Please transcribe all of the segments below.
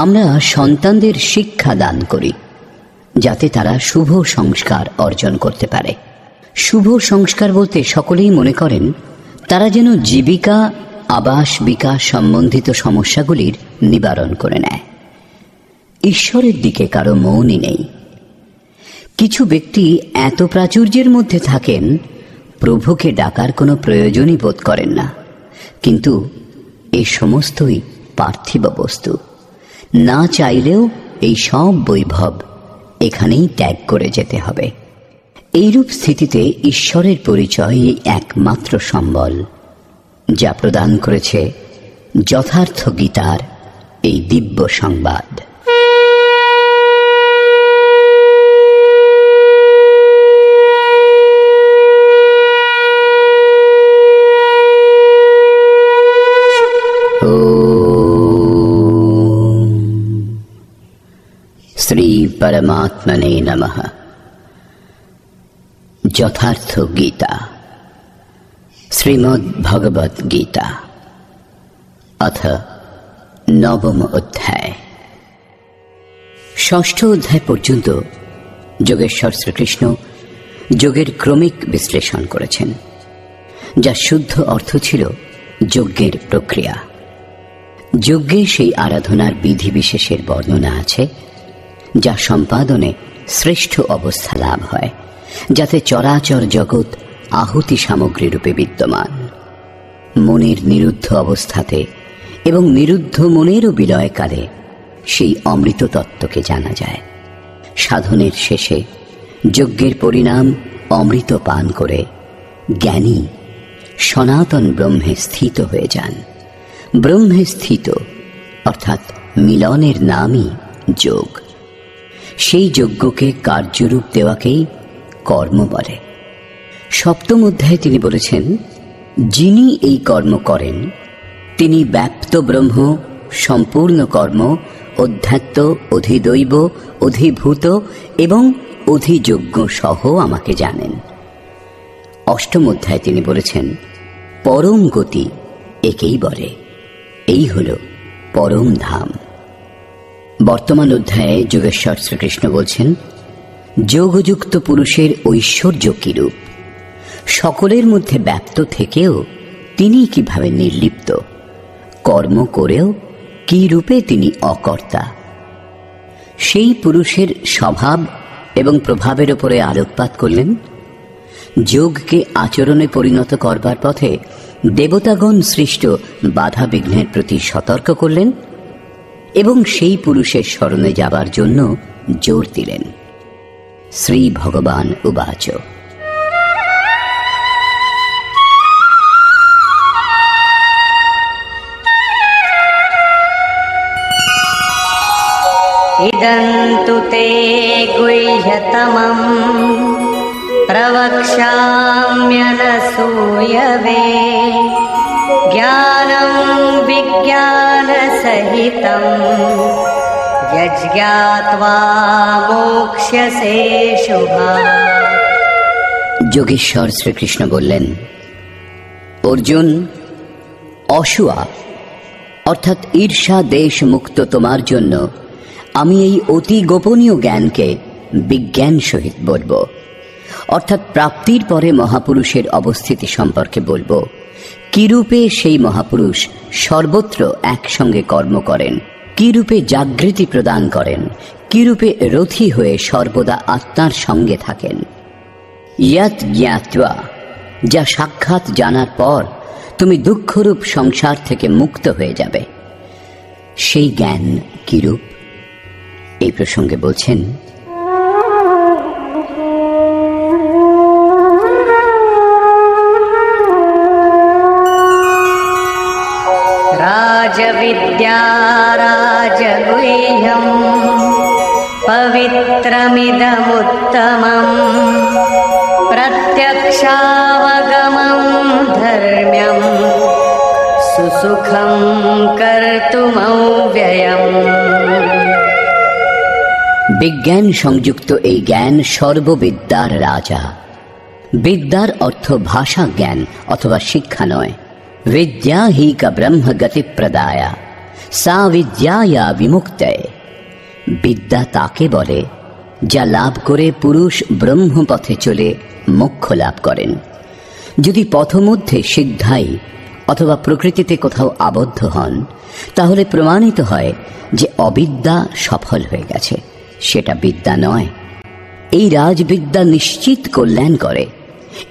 আমরা সন্তানদের শিক্ষা দান করি যাতে তারা শুভ সংস্কার অর্জন করতে পারে। শুভ সংস্কার বলতে সকলেই মনে করেন তারা যেন জীবিকা, আবাস, বিকাশ সম্বন্ধিত সমস্যাগুলির নিবারণ করে নেয়। ঈশ্বরের দিকে কারো মনই নেই। কিছু ব্যক্তি এত প্রাচুর্যের মধ্যে থাকেন প্রভুকে ডাকার কোনো প্রয়োজনই বোধ করেন না, কিন্তু এই সমস্তই পার্থিব বস্তু। না চাইলেও এই সব বৈভব এখানেই ত্যাগ করে যেতে হবে। এইরূপ স্থিতিতে ঈশ্বরের পরিচয় একমাত্র সম্বল, যা প্রদান করেছে যথার্থ গীতার এই দিব্য সংবাদ। শ্রী পরমাত্মনে নমঃ। যথার্থ গীতা, শ্রীমদ্ ভগবদ গীতা, অথ নবম অধ্যায়। ষষ্ঠ অধ্যায় পর্যন্ত যোগেশ্বর শ্রীকৃষ্ণ যোগের ক্রমিক বিশ্লেষণ করেছেন, যার শুদ্ধ অর্থ ছিল যজ্ঞের প্রক্রিয়া। যজ্ঞে সেই আরাধনার বিধিবিশেষের বর্ণনা আছে যা সম্পাদনে শ্রেষ্ঠ অবস্থা লাভ হয়, যাতে চরাচর জগৎ আহুতি সামগ্রী রূপে বিদ্যমান। মনের নিরুদ্ধ অবস্থাতে এবং নিরুদ্ধ মনেরও বিলয়কালে সেই অমৃত তত্ত্বকে জানা যায়। সাধনের শেষে যজ্ঞের পরিণাম অমৃত পান করে জ্ঞানী সনাতন ব্রহ্মে স্থিত হয়ে যান। ব্রহ্মে স্থিত অর্থাৎ মিলনের নামই যোগ। সেই যজ্ঞকে কার্যরূপ দেওয়াকেই কর্ম বলে। সপ্তম অধ্যায়ে তিনি বলেছেন, যিনি এই কর্ম করেন তিনি ব্যাপ্ত ব্রহ্ম, সম্পূর্ণ কর্ম, অধ্যাত্ম, অধিদৈব, অধিভূত এবং অধিযজ্ঞ সহ আমাকে জানেন। অষ্টম অধ্যায়ে তিনি বলেছেন, পরম গতি একেই বলে, এই হল পরম ধাম। বর্তমান অধ্যায়ে যোগেশ্বর শ্রীকৃষ্ণ বলছেন, যোগযুক্ত পুরুষের ঐশ্বর্য কিরূপ, সকলের মধ্যে ব্যাপ্ত থেকেও তিনি কিভাবে নির্লিপ্ত, কর্ম করেও কি রূপে তিনি অকর্তা। সেই পুরুষের স্বভাব এবং প্রভাবের উপরে আলোকপাত করলেন। যোগকে আচরণে পরিণত করবার পথে দেবতাগণ সৃষ্ট বাধা বিঘ্নের প্রতি সতর্ক করলেন এবং সেই পুরুষের শরণে যাবার জন্য জোর দিলেন। শ্রী ভগবান উবাচ, ইদন্তু তে গুহ্যতমম প্রবক্ষ্যাম্যনসূয়বে জ্ঞানম বিজ্ঞানসহিতম যজ্ঞাত্বা মোক্ষ্যসে শুভাৎ। যোগেশ্বর শ্রীকৃষ্ণ বললেন, অর্জুন, অসূয়া অর্থাৎ ঈর্ষা দেশ মুক্ত তোমার জন্য আমি এই অতি গোপনীয় জ্ঞানকে বিজ্ঞান সহিত বলব, অর্থাৎ প্রাপ্তির পরে মহাপুরুষের অবস্থিতি সম্পর্কে বলবো। কিরূপে সেই মহাপুরুষ সর্বত্র একসঙ্গে কর্ম করেন, কিরূপে জাগৃতি প্রদান করেন, কিরূপে রথী হয়ে সর্বদা আত্মার সঙ্গে থাকেন। ইয়াত জ্ঞাত্বা, যা সাক্ষাৎ জানার পর তুমি দুঃখরূপ সংসার থেকে মুক্ত হয়ে যাবে। সেই জ্ঞান কিরূপ, এই প্রসঙ্গে বলছেন, রাজবিদ্যা রাজগুহ্যম পবিত্রমিদমুত্তমম প্রত্যক্ষাবগমম ধর্ম্যম সুসুখম কর্তুমব্যয়ম। বিজ্ঞান সংযুক্ত এই জ্ঞান সর্ববিদ্যার রাজা। বিদ্যার অর্থ ভাষা জ্ঞান অথবা শিক্ষা নয়। বিদ্যা হি কা ব্রহ্ম গতি প্রদায়া, সা বিদ্যায়া বিমুক্তয়ে। বিদ্যা তাকে বলে যা লাভ করে পুরুষ ব্রহ্মপথে চলে মোক্ষ লাভ করেন। যদি পথমধ্যে সিদ্ধাই অথবা প্রকৃতিতে কোথাও আবদ্ধ হন, তাহলে প্রমাণিত হয় যে অবিদ্যা সফল হয়ে গেছে, সেটা বিদ্যা নয়। এই রাজবিদ্যা নিশ্চিত কল্যাণ করে।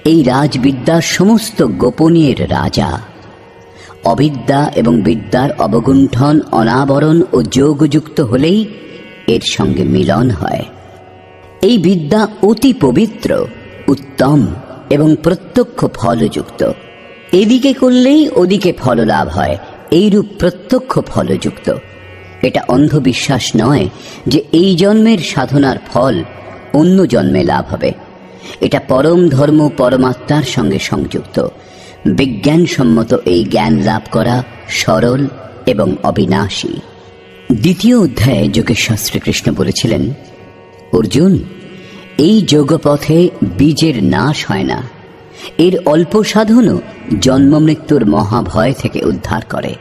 এই রাজবিদ্যা সমস্ত গোপনীয়ের রাজা। অবিদ্যা এবং বিদ্যার অবগুণ্ঠন, অনাবরণ ও যোগযুক্ত হলেই এর সঙ্গে মিলন হয়। এই বিদ্যা অতি পবিত্র, উত্তম এবং প্রত্যক্ষ ফলযুক্ত। এদিকে করলেই ওদিকে ফল লাভ হয়, এইরূপ প্রত্যক্ষ ফলযুক্ত। এটা অন্ধবিশ্বাস নয় যে এই জন্মের সাধনার ফল অন্য জন্মে লাভ হবে। এটা পরম ধর্ম, পরমাত্মার সঙ্গে সংযুক্ত। বিজ্ঞানসম্মত এই জ্ঞান লাভ করা সরল এবং অবিনাশী। দ্বিতীয় অধ্যায়ে যোগেশ্বর শ্রীকৃষ্ণ বলেছিলেন, অর্জুন, এই যোগপথে বীজের নাশ হয় না। এর অল্প সাধনও জন্ম মৃত্যুর মহাভয় থেকে উদ্ধার করে।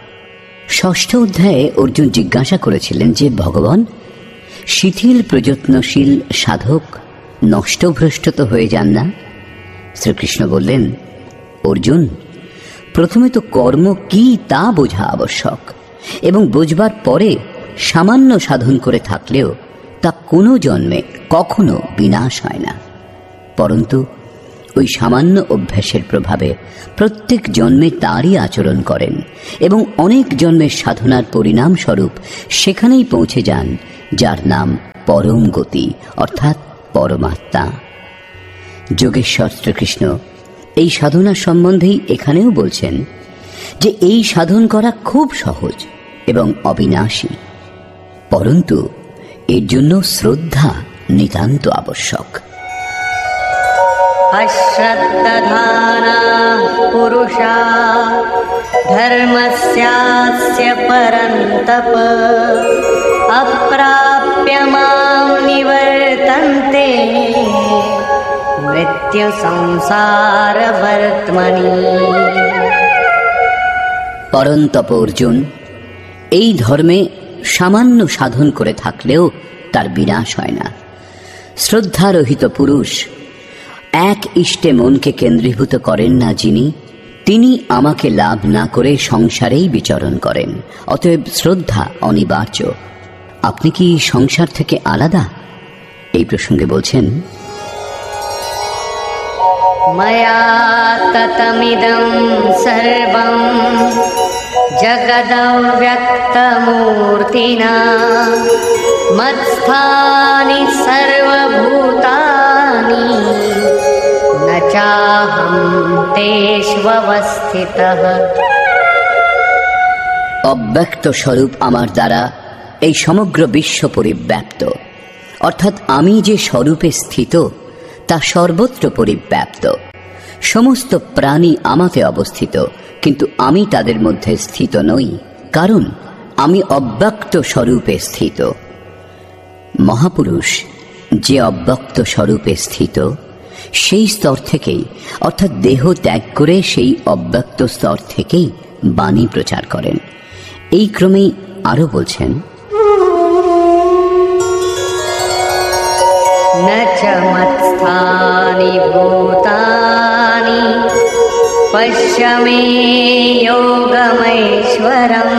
ষষ্ঠ অধ্যায়ে অর্জুন জিজ্ঞাসা করেছিলেন যে, ভগবান, শিথিল প্রযত্নশীল সাধক নষ্টভ্রষ্ট তো হয়ে যান না? শ্রীকৃষ্ণ বললেন, অর্জুন, প্রথমে তো কর্ম কি তা বোঝা আবশ্যক, এবং বোঝবার পরে সামান্য সাধন করে থাকলেও তা কোনো জন্মে কখনো বিনাশ হয় না। পরন্তু ওই সামান্য অভ্যাসের প্রভাবে প্রত্যেক জন্মে তারই আচরণ করেন এবং অনেক জন্মের সাধনার পরিণাম স্বরূপ সেখানেই পৌঁছে যান যার নাম পরম গতি, অর্থাৎ পরমাত্মা। যোগেশ্বর শ্রীকৃষ্ণ এই সাধনা সম্বন্ধেই এখানেও বলছেন যে এই সাধন করা খুব সহজ এবং অবিনাশী, পরন্তু এর জন্য শ্রদ্ধা নিতান্ত আবশ্যক। অশ্রদ্ধধানাঃ পুরুষাঃ ধর্মস্যাস্য পরন্তপ অপ্রাপ্য মাং নিবর্তন্তে মৃত্যু সংসারবর্ত্মনি। পরন্তপ অর্জুন, এই ধর্মে সামান্য সাধন করে থাকলেও তার বিনাশ হয় না। শ্রদ্ধারহিত পুরুষ এক ইষ্টে মনকে কেন্দ্রীভূত করেন না যিনি, তিনি আমাকে লাভ না করে সংসারেই বিচরণ করেন। অতএব শ্রদ্ধা অনিবার্য। আপনি কি সংসার থেকে আলাদা? এই প্রসঙ্গে বলছেন, ময়া ততমিদং সর্বং জগদব্যক্তমূর্তিনা মৎস্থানি সর্বভূতানি ন চাহং তেষ্বস্থিতঃ। অব্যক্ত স্বরূপ আমার দ্বারা এই সমগ্র বিশ্ব পরিব্যাপ্ত, অর্থাৎ আমি যে স্বরূপে স্থিত তা সর্বত্র পরিব্যাপ্ত। সমস্ত প্রাণী আমাতে অবস্থিত, কিন্তু আমি তাদের মধ্যে স্থিত নই, কারণ আমি অব্যক্ত স্বরূপে স্থিত। মহাপুরুষ যে অব্যক্ত স্বরূপে স্থিত, সেই স্তর থেকেই, অর্থাৎ দেহ ত্যাগ করে সেই অব্যক্ত স্তর থেকেই বাণী প্রচার করেন। এই ক্রমেই আরো বলছেন, ন চ মৎস্থানি ভূতানি পশ্য মে যোগমৈশ্বরম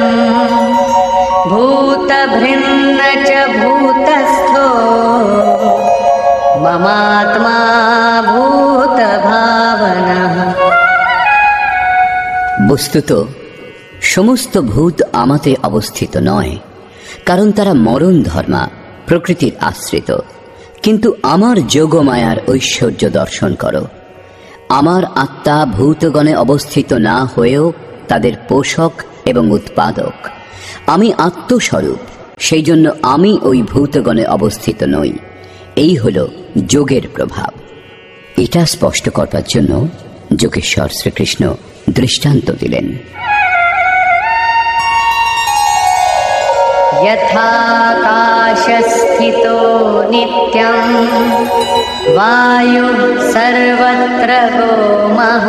ভূতভৃন্ন চ ভূতস্থো মমাত্মা ভূতভাবনঃ। বস্তুত সমস্ত ভূত আমাতে অবস্থিত নয়, কারণ তারা মরণ ধর্মা, প্রকৃতির আশ্রিত। কিন্তু আমার যোগমায়ার ঐশ্বর্য দর্শন করো। আমার আত্মা ভূতগণে অবস্থিত না হয়েও তাদের পোষক এবং উৎপাদক। আমি আত্মস্বরূপ, সেই জন্য আমি ওই ভূতগণে অবস্থিত নই। এই হল যোগের প্রভাব। এটা স্পষ্ট করবার জন্য যোগেশ্বর শ্রীকৃষ্ণ দৃষ্টান্ত দিলেন। যথাকাশস্থিতো নিত্যং বায়ুঃ সর্বত্র গোমহঃ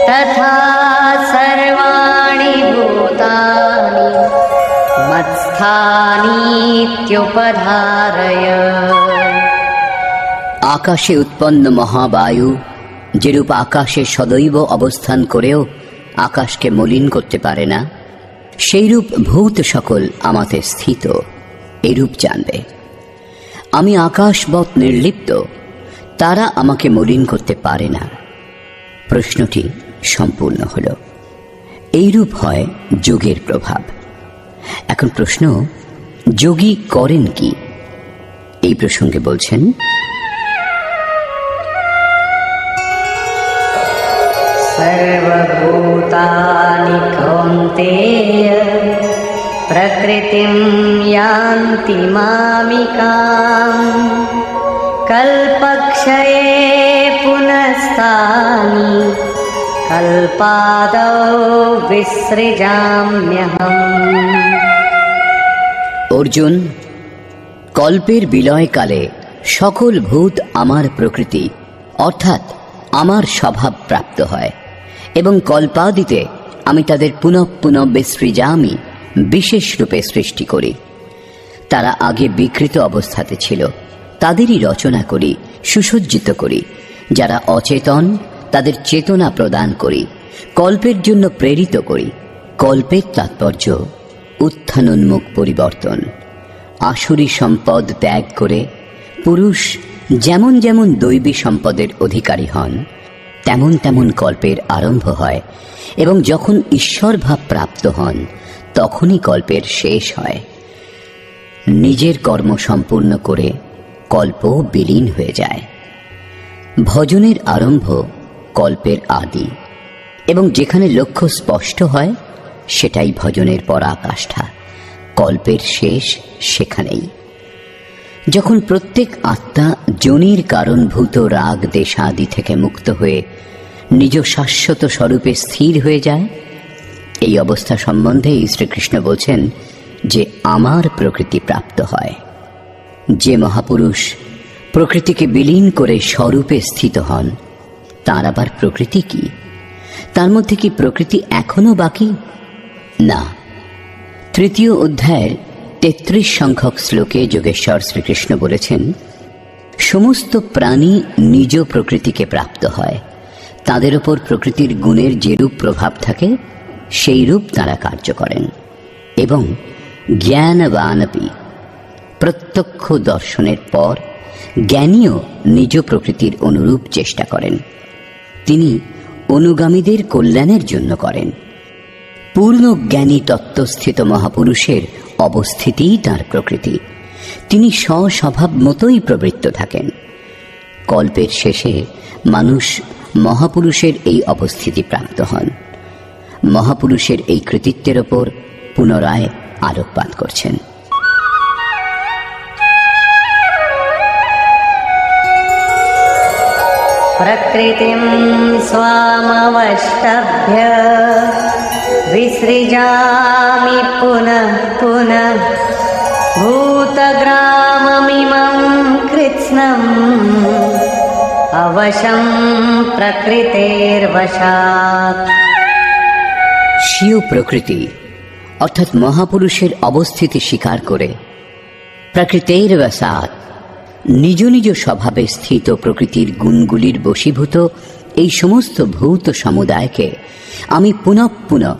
তথা সর্বাণি ভূতানি स्थानीत्युपधारय। আকাশে উৎপন্ন মহাবায়ু যেরূপ আকাশে সদৈব অবস্থান করেও আকাশকে মলিন করতে পারে না, সেইরূপ ভূত সকল আমাতে স্থিত, এরূপ জানবে। আমি আকাশবৎ নির্লিপ্ত, তারা আমাকে মলিন করতে পারে না। প্রশ্নটি সম্পূর্ণ হল। এইরূপ হয় যোগের প্রভাব। এখন প্রশ্ন, যোগী করেন কি? এই প্রসঙ্গে বলছেন, सर्वभूतानि कौन्तेय प्रकृतिं यान्ति मामिकाम् कल्पक्षये पुनस्तानि कल्पादौ विसृजाम्यहम्। অর্জুন, কল্পের বিলয়কালে সকল ভূত আমার প্রকৃতি অর্থাৎ আমার স্বভাব প্রাপ্ত হয় এবং কল্পাদিতে আমি তাদের পুনঃ পুনঃ বিসৃজামি বিশেষ রূপে সৃষ্টি করি। তারা আগে বিকৃত অবস্থাতে ছিল, তাদেরই রচনা করি, সুসজ্জিত করি। যারা অচেতন তাদের চেতনা প্রদান করি, কল্পের জন্য প্রেরিত করি। কল্পের তাৎপর্য উত্থানোন্মুখ পরিবর্তন। আসুরি সম্পদ ত্যাগ করে পুরুষ যেমন যেমন দৈবী সম্পদের অধিকারী হন, তেমন তেমন কল্পের আরম্ভ হয় এবং যখন ঈশ্বর ভাব প্রাপ্ত হন তখনই কল্পের শেষ হয়। নিজের কর্ম সম্পূর্ণ করে কল্প বিলীন হয়ে যায়। ভজনের আরম্ভ কল্পের আদি এবং যেখানে লক্ষ্য স্পষ্ট হয় সেটাই ভজনের পরাকাষ্ঠা। কল্পের শেষ সেখানেই। যখন প্রত্যেক আত্মা যোনির কারণভূত রাগ দেশাদি থেকে মুক্ত হয়ে নিজ শাশ্বত স্বরূপে স্থির হয়ে যায়, এই অবস্থা সম্বন্ধে শ্রীকৃষ্ণ বলছেন যে আমার প্রকৃতি প্রাপ্ত হয়। যে মহাপুরুষ প্রকৃতিকে বিলীন করে স্বরূপে স্থিত হন, তার আবার প্রকৃতি কি? তার মধ্যে কি প্রকৃতি এখনো বাকি? না। তৃতীয় অধ্যায়ের 33 সংখ্যক শ্লোকে যোগেশ্বর শ্রীকৃষ্ণ বলেছেন, সমস্ত প্রাণী নিজ প্রকৃতিকে প্রাপ্ত হয়। তাদের উপর প্রকৃতির গুণের যেরূপ প্রভাব থাকে সেই রূপ তারা কার্য করেন। এবং জ্ঞানবানপি, প্রত্যক্ষ দর্শনের পর জ্ঞানীও নিজ প্রকৃতির অনুরূপ চেষ্টা করেন। তিনি অনুগামীদের কল্যাণের জন্য করেন। পূর্ণ জ্ঞানী তত্ত্বস্থিত মহাপুরুষের অবস্থিতিই তাঁর প্রকৃতি। তিনি স্বস্বভাব মতোই প্রবৃত্ত থাকেন। কল্পের শেষে মানুষ মহাপুরুষের এই অবস্থিতি প্রাপ্ত হন। মহাপুরুষের এই কৃতিত্বের ওপর পুনরায় আলোকপাত করছেন। प्रकृतिं स्वामवष्टभ्य विसृजामि पुनः पुनः भूतग्राममिमं कृत्स्नम् अवशं प्रकृतेर्वशात्। স্বীয় প্রকৃতি অর্থাৎ মহাপুরুষের অবস্থিতি স্বীকার করে প্রকৃতের বশাৎ নিজ নিজ স্বভাবে স্থিত প্রকৃতির গুণগুলির বশীভূত এই সমস্ত ভূত সমুদায়কে আমি পুনঃ পুনঃ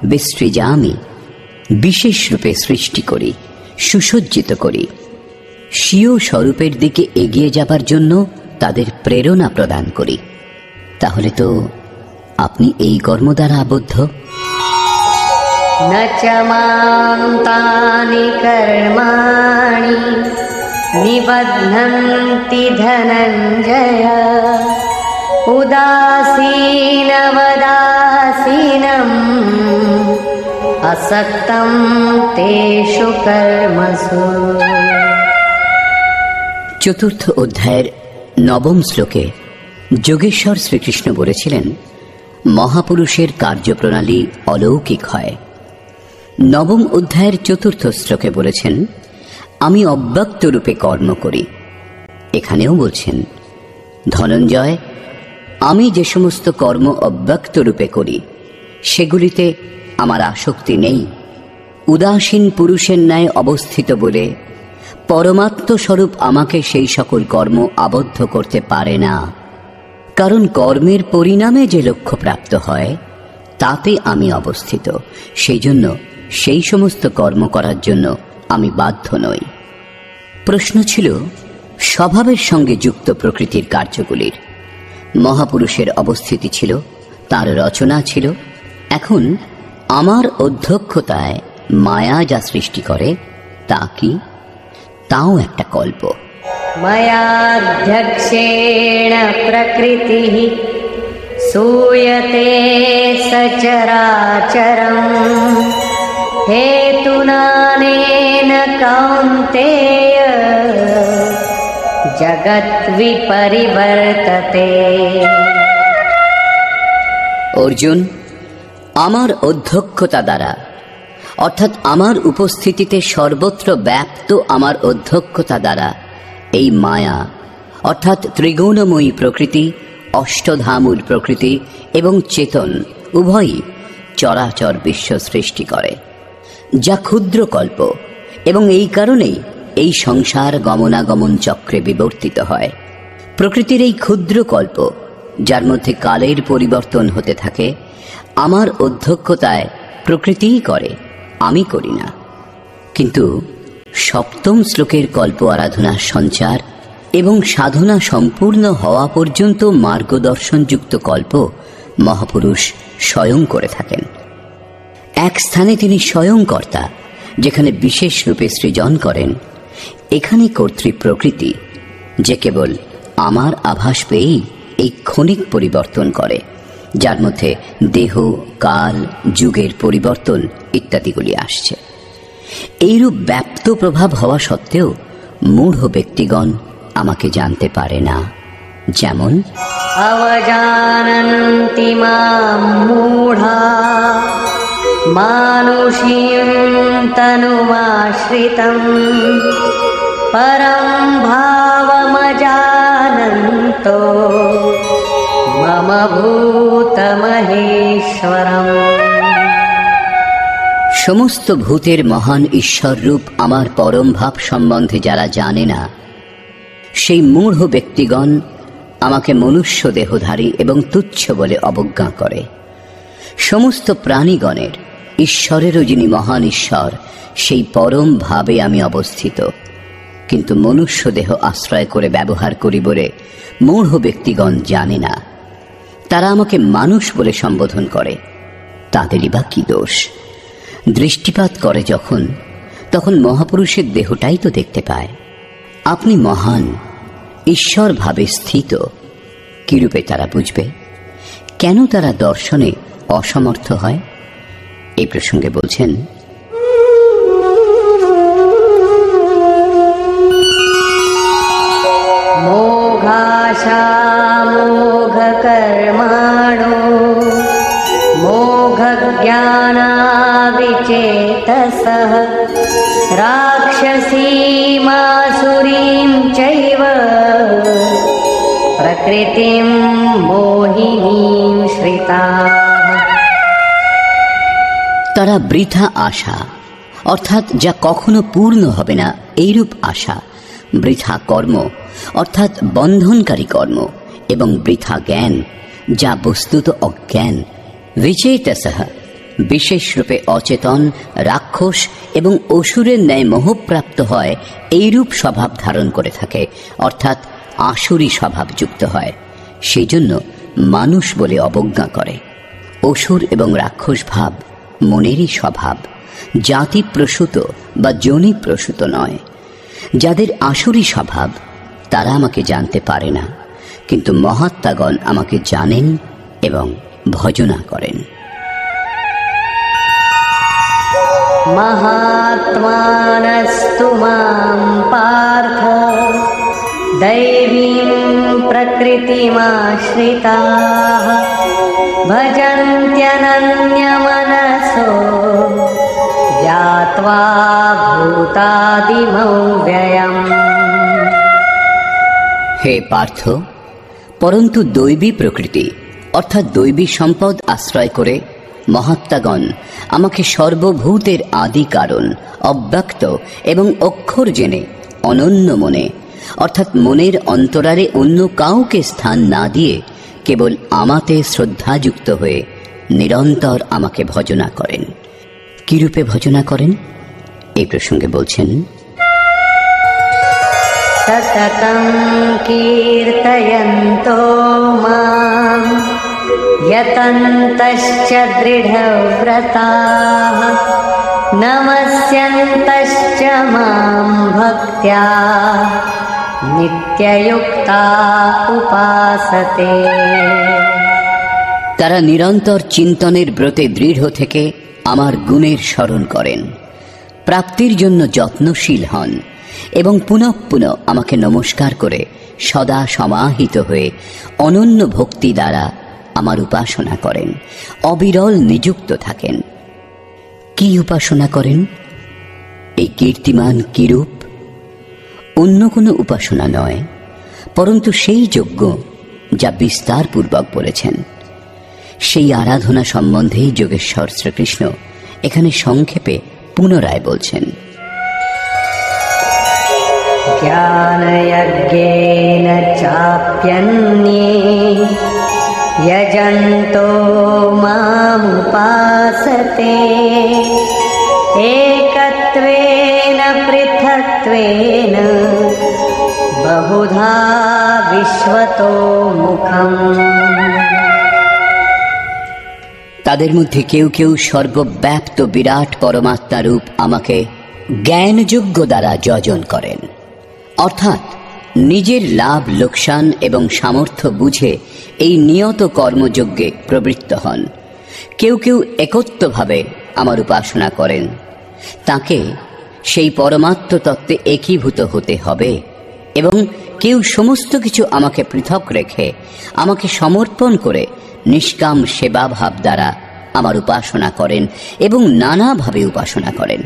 বিসৃজামি বিশেষ রূপে সৃষ্টি করি, সুসজ্জিত করি। স্বীয় স্বরূপের দিকে এগিয়ে যাবার জন্য তাদের প্রেরণা প্রদান করি। তাহলে তো আপনি এই কর্ম দ্বারা আবদ্ধ। न च मां तानि कर्माणि निबध्नन्ति धनञ्जय उदासीनवदासीनम् असक्तं तेषु कर्मसु। চতুর্থ অধ্যায়ের 9 শ্লোকে যোগেশ্বর শ্রীকৃষ্ণ বলেছিলেন, মহাপুরুষের কার্যপ্রণালী অলৌকিক হয়। 9 অধ্যায়ের 4র্থ শ্লোকে বলেছেন, আমি অব্যক্ত রূপে কর্ম করি। এখানেও বলছেন, ধনঞ্জয়, আমি যে সমস্ত কর্ম অব্যক্ত রূপে করি সেগুলিতে আমার আসক্তি নেই। উদাসীন পুরুষের ন্যায় অবস্থিত বলে পরমাত্মস্বরূপ আমাকে সেই সকল কর্ম আবদ্ধ করতে পারে না। কারণ কর্মের পরিণামে যে লক্ষ্য প্রাপ্ত হয় তাতে আমি অবস্থিত, সেই জন্য সেই সমস্ত কর্ম করার জন্য আমি বাধ্য নই। প্রশ্ন ছিল স্বভাবের সঙ্গে যুক্ত প্রকৃতির কার্যগুলির। মহাপুরুষের অবস্থিতি ছিল, তার রচনা ছিল। এখন আমার অধ্যক্ষতায় মায়া যা সৃষ্টি করে তা কি? তাও একটা কল্প। ময়াধ্যক্ষেণ প্রকৃতিঃ सूयते सचराचरम् हेतुनानेन कौन्तेय जगत् विपरिवर्तते। অর্জুন, আমার অধ্যক্ষতা দ্বারা অর্থাৎ আমার উপস্থিতিতে সর্বত্র ব্যাপ্ত আমার অধ্যক্ষতা দ্বারা এই মায়া অর্থাৎ ত্রিগুণময়ী প্রকৃতি, অষ্টধামূল প্রকৃতি এবং চেতন উভয়ই চরাচর বিশ্ব সৃষ্টি করে, যা ক্ষুদ্র কল্প, এবং এই কারণেই এই সংসার গমনাগমন চক্রে বিবর্তিত হয়। প্রকৃতির এই ক্ষুদ্র কল্প, যার মধ্যে কালের পরিবর্তন হতে থাকে, আমার অধ্যক্ষতায় প্রকৃতিই করে, আমি করি না। কিন্তু সপ্তম শ্লোকের কল্প আরাধনার সঞ্চার এবং সাধনা সম্পূর্ণ হওয়া পর্যন্ত মার্গদর্শনযুক্ত কল্প মহাপুরুষ স্বয়ং করে থাকেন। এক স্থানে তিনি স্বয়ং কর্তা, যেখানে বিশেষ রূপে সৃজন করেন। এখানে কর্তৃ প্রকৃতি, যে কেবল আমার আভাস পেয়েই এই ক্ষণিক পরিবর্তন করে, যার মধ্যে দেহ, কাল, যুগের পরিবর্তন ইত্যাদিগুলি আসছে। এইরূপ ব্যাপ্ত প্রভাব হওয়া সত্ত্বেও মূঢ় ব্যক্তিগণ আমাকে জানতে পারে না। যেমন अवजानन्ति मां मूढा मानुषीं तनुमाश्रितं परं भावमजानन्तो मम भूतमहेश्वरम्। সমস্ত ভূতের মহান ঈশ্বর রূপ আমার পরম ভাব সম্বন্ধে যারা জানে না, সেই মূঢ় ব্যক্তিগণ আমাকে মনুষ্য দেহধারী এবং তুচ্ছ বলে অবজ্ঞা করে। সমস্ত প্রাণীগণের ঈশ্বরেরও যিনি মহান ঈশ্বর, সেই পরম ভাবে আমি অবস্থিত, কিন্তু মনুষ্য দেহ আশ্রয় করে ব্যবহার করি বলে মূঢ় ব্যক্তিগণ জানে না। তারা আমাকে মানুষ বলে সম্বোধন করে, তাদেরই বা কি দোষ? দৃষ্টিপাত করে যখন, তখন মহাপুরুষের দেহটাই তো দেখতে পায়। আপনি মহান, ঈশ্বর ভাবে স্থিত, কিরূপে তারা বুঝবে? কেন তারা দর্শনে অসমর্থ হয়? এই প্রসঙ্গে বলছেন, मोघाशा मोघकर्माणो मोघज्ञानाविचेतसः राक्षसीमासुरीं चैव प्रकृतिं मोहिनीं श्रिताः। তারা বৃথা আশা অর্থাৎ যা কখনো পূর্ণ হবে না এইরূপ আশা, বৃথা কর্ম অর্থাৎ বন্ধনকারী কর্ম, এবং বৃথা জ্ঞান যা বস্তুত অজ্ঞান, বিচেতসঃ বিশেষ রূপে অচেতন, রাক্ষস এবং অসুরের ন্যায় মোহপ্রাপ্ত হয়, এইরূপ স্বভাব ধারণ করে থাকে, অর্থাৎ আসুরী স্বভাব যুক্ত হয়। সেই জন্য মানুষ বলে অবজ্ঞা করে। অসুর এবং রাক্ষস ভাব মনেরই স্বভাব, জাতি প্রসূত বা যোনি প্রসূত নয়। যাদের আসুরী স্বভাব তারা আমাকে জানতে পারে না, কিন্তু মহাত্মাগণ আমাকে জানেন এবং ভজনা করেন। महात्मानस्तु मां पार्थ दैवीं प्रकृतिमाश्रिताः भजन्त्यनन्यमनसो ज्ञात्वा भूतादिमव्ययम्। হে পার্থ, পরন্তু দৈবী প্রকৃতি অর্থাৎ দৈবী সম্পদ আশ্রয় করে মহাত্মাগণ আমাকে সর্বভূতের আদি কারণ, অব্যক্ত এবং অক্ষর জেনে অনন্য মনে, অর্থাৎ মনের অন্তরালে অন্য কাউকে স্থান না দিয়ে কেবল আমাতে শ্রদ্ধাযুক্ত হয়ে নিরন্তর আমাকে ভজনা করেন। কিরূপে ভজনা করেন এই প্রসঙ্গে বলছেন, সততং কীর্তয়ন্তো মাম यतन्तश्च दृढव्रताः नमस्यन्तश्च मां भक्त्या नित्ययुक्ता उपासते। তারা নিরন্তর চিন্তনের ব্রতে দৃঢ় থেকে আমার গুণের স্মরণ করেন, প্রাপ্তির জন্য যত্নশীল হন এবং পুনঃ পুনঃ আমাকে নমস্কার করে সদা সমাহিত হয়ে অনন্য ভক্তি দ্বারা আমার উপাসনা করেন, অবিরল নিযুক্ত থাকেন। কি উপাসনা করেন? এই কীর্তিমান কিরূপ? অন্য কোনো উপাসনা নয়, পরন্তু সেই যজ্ঞ যা বিস্তার পূর্বক বলেছেন। সেই আরাধনা সম্বন্ধেই যোগেশ্বর শ্রীকৃষ্ণ এখানে সংক্ষেপে পুনরায় বলছেন। জ্ঞানযজ্ঞেন চাপ্যন্যে यजन्तो मामुपासते एकत्वेन पृथक्त्वेन बहुधा विश्वतो मुखम्। তাদের মধ্যে কেউ কেউ সর্বব্যাপ্ত বিরাট পরমাত্মা রূপ আমাকে জ্ঞানযোগ্য দ্বারা যজন করেন, অর্থাৎ নিজের লাভ লোকসান এবং সামর্থ্য বুঝে এই নিয়ত কর্মযজ্ঞে প্রবৃত্ত হন। কেউ কেউ একত্বভাবে আমার উপাসনা করেন। তাকে সেই পরমাত্ম তত্ত্বে একীভূত হতে হবে এবং কেউ সমস্ত কিছু আমাকে পৃথক রেখে আমাকে সমর্পণ করে নিষ্কাম সেবাভাব দ্বারা আমার উপাসনা করেন এবং নানাভাবে উপাসনা করেন।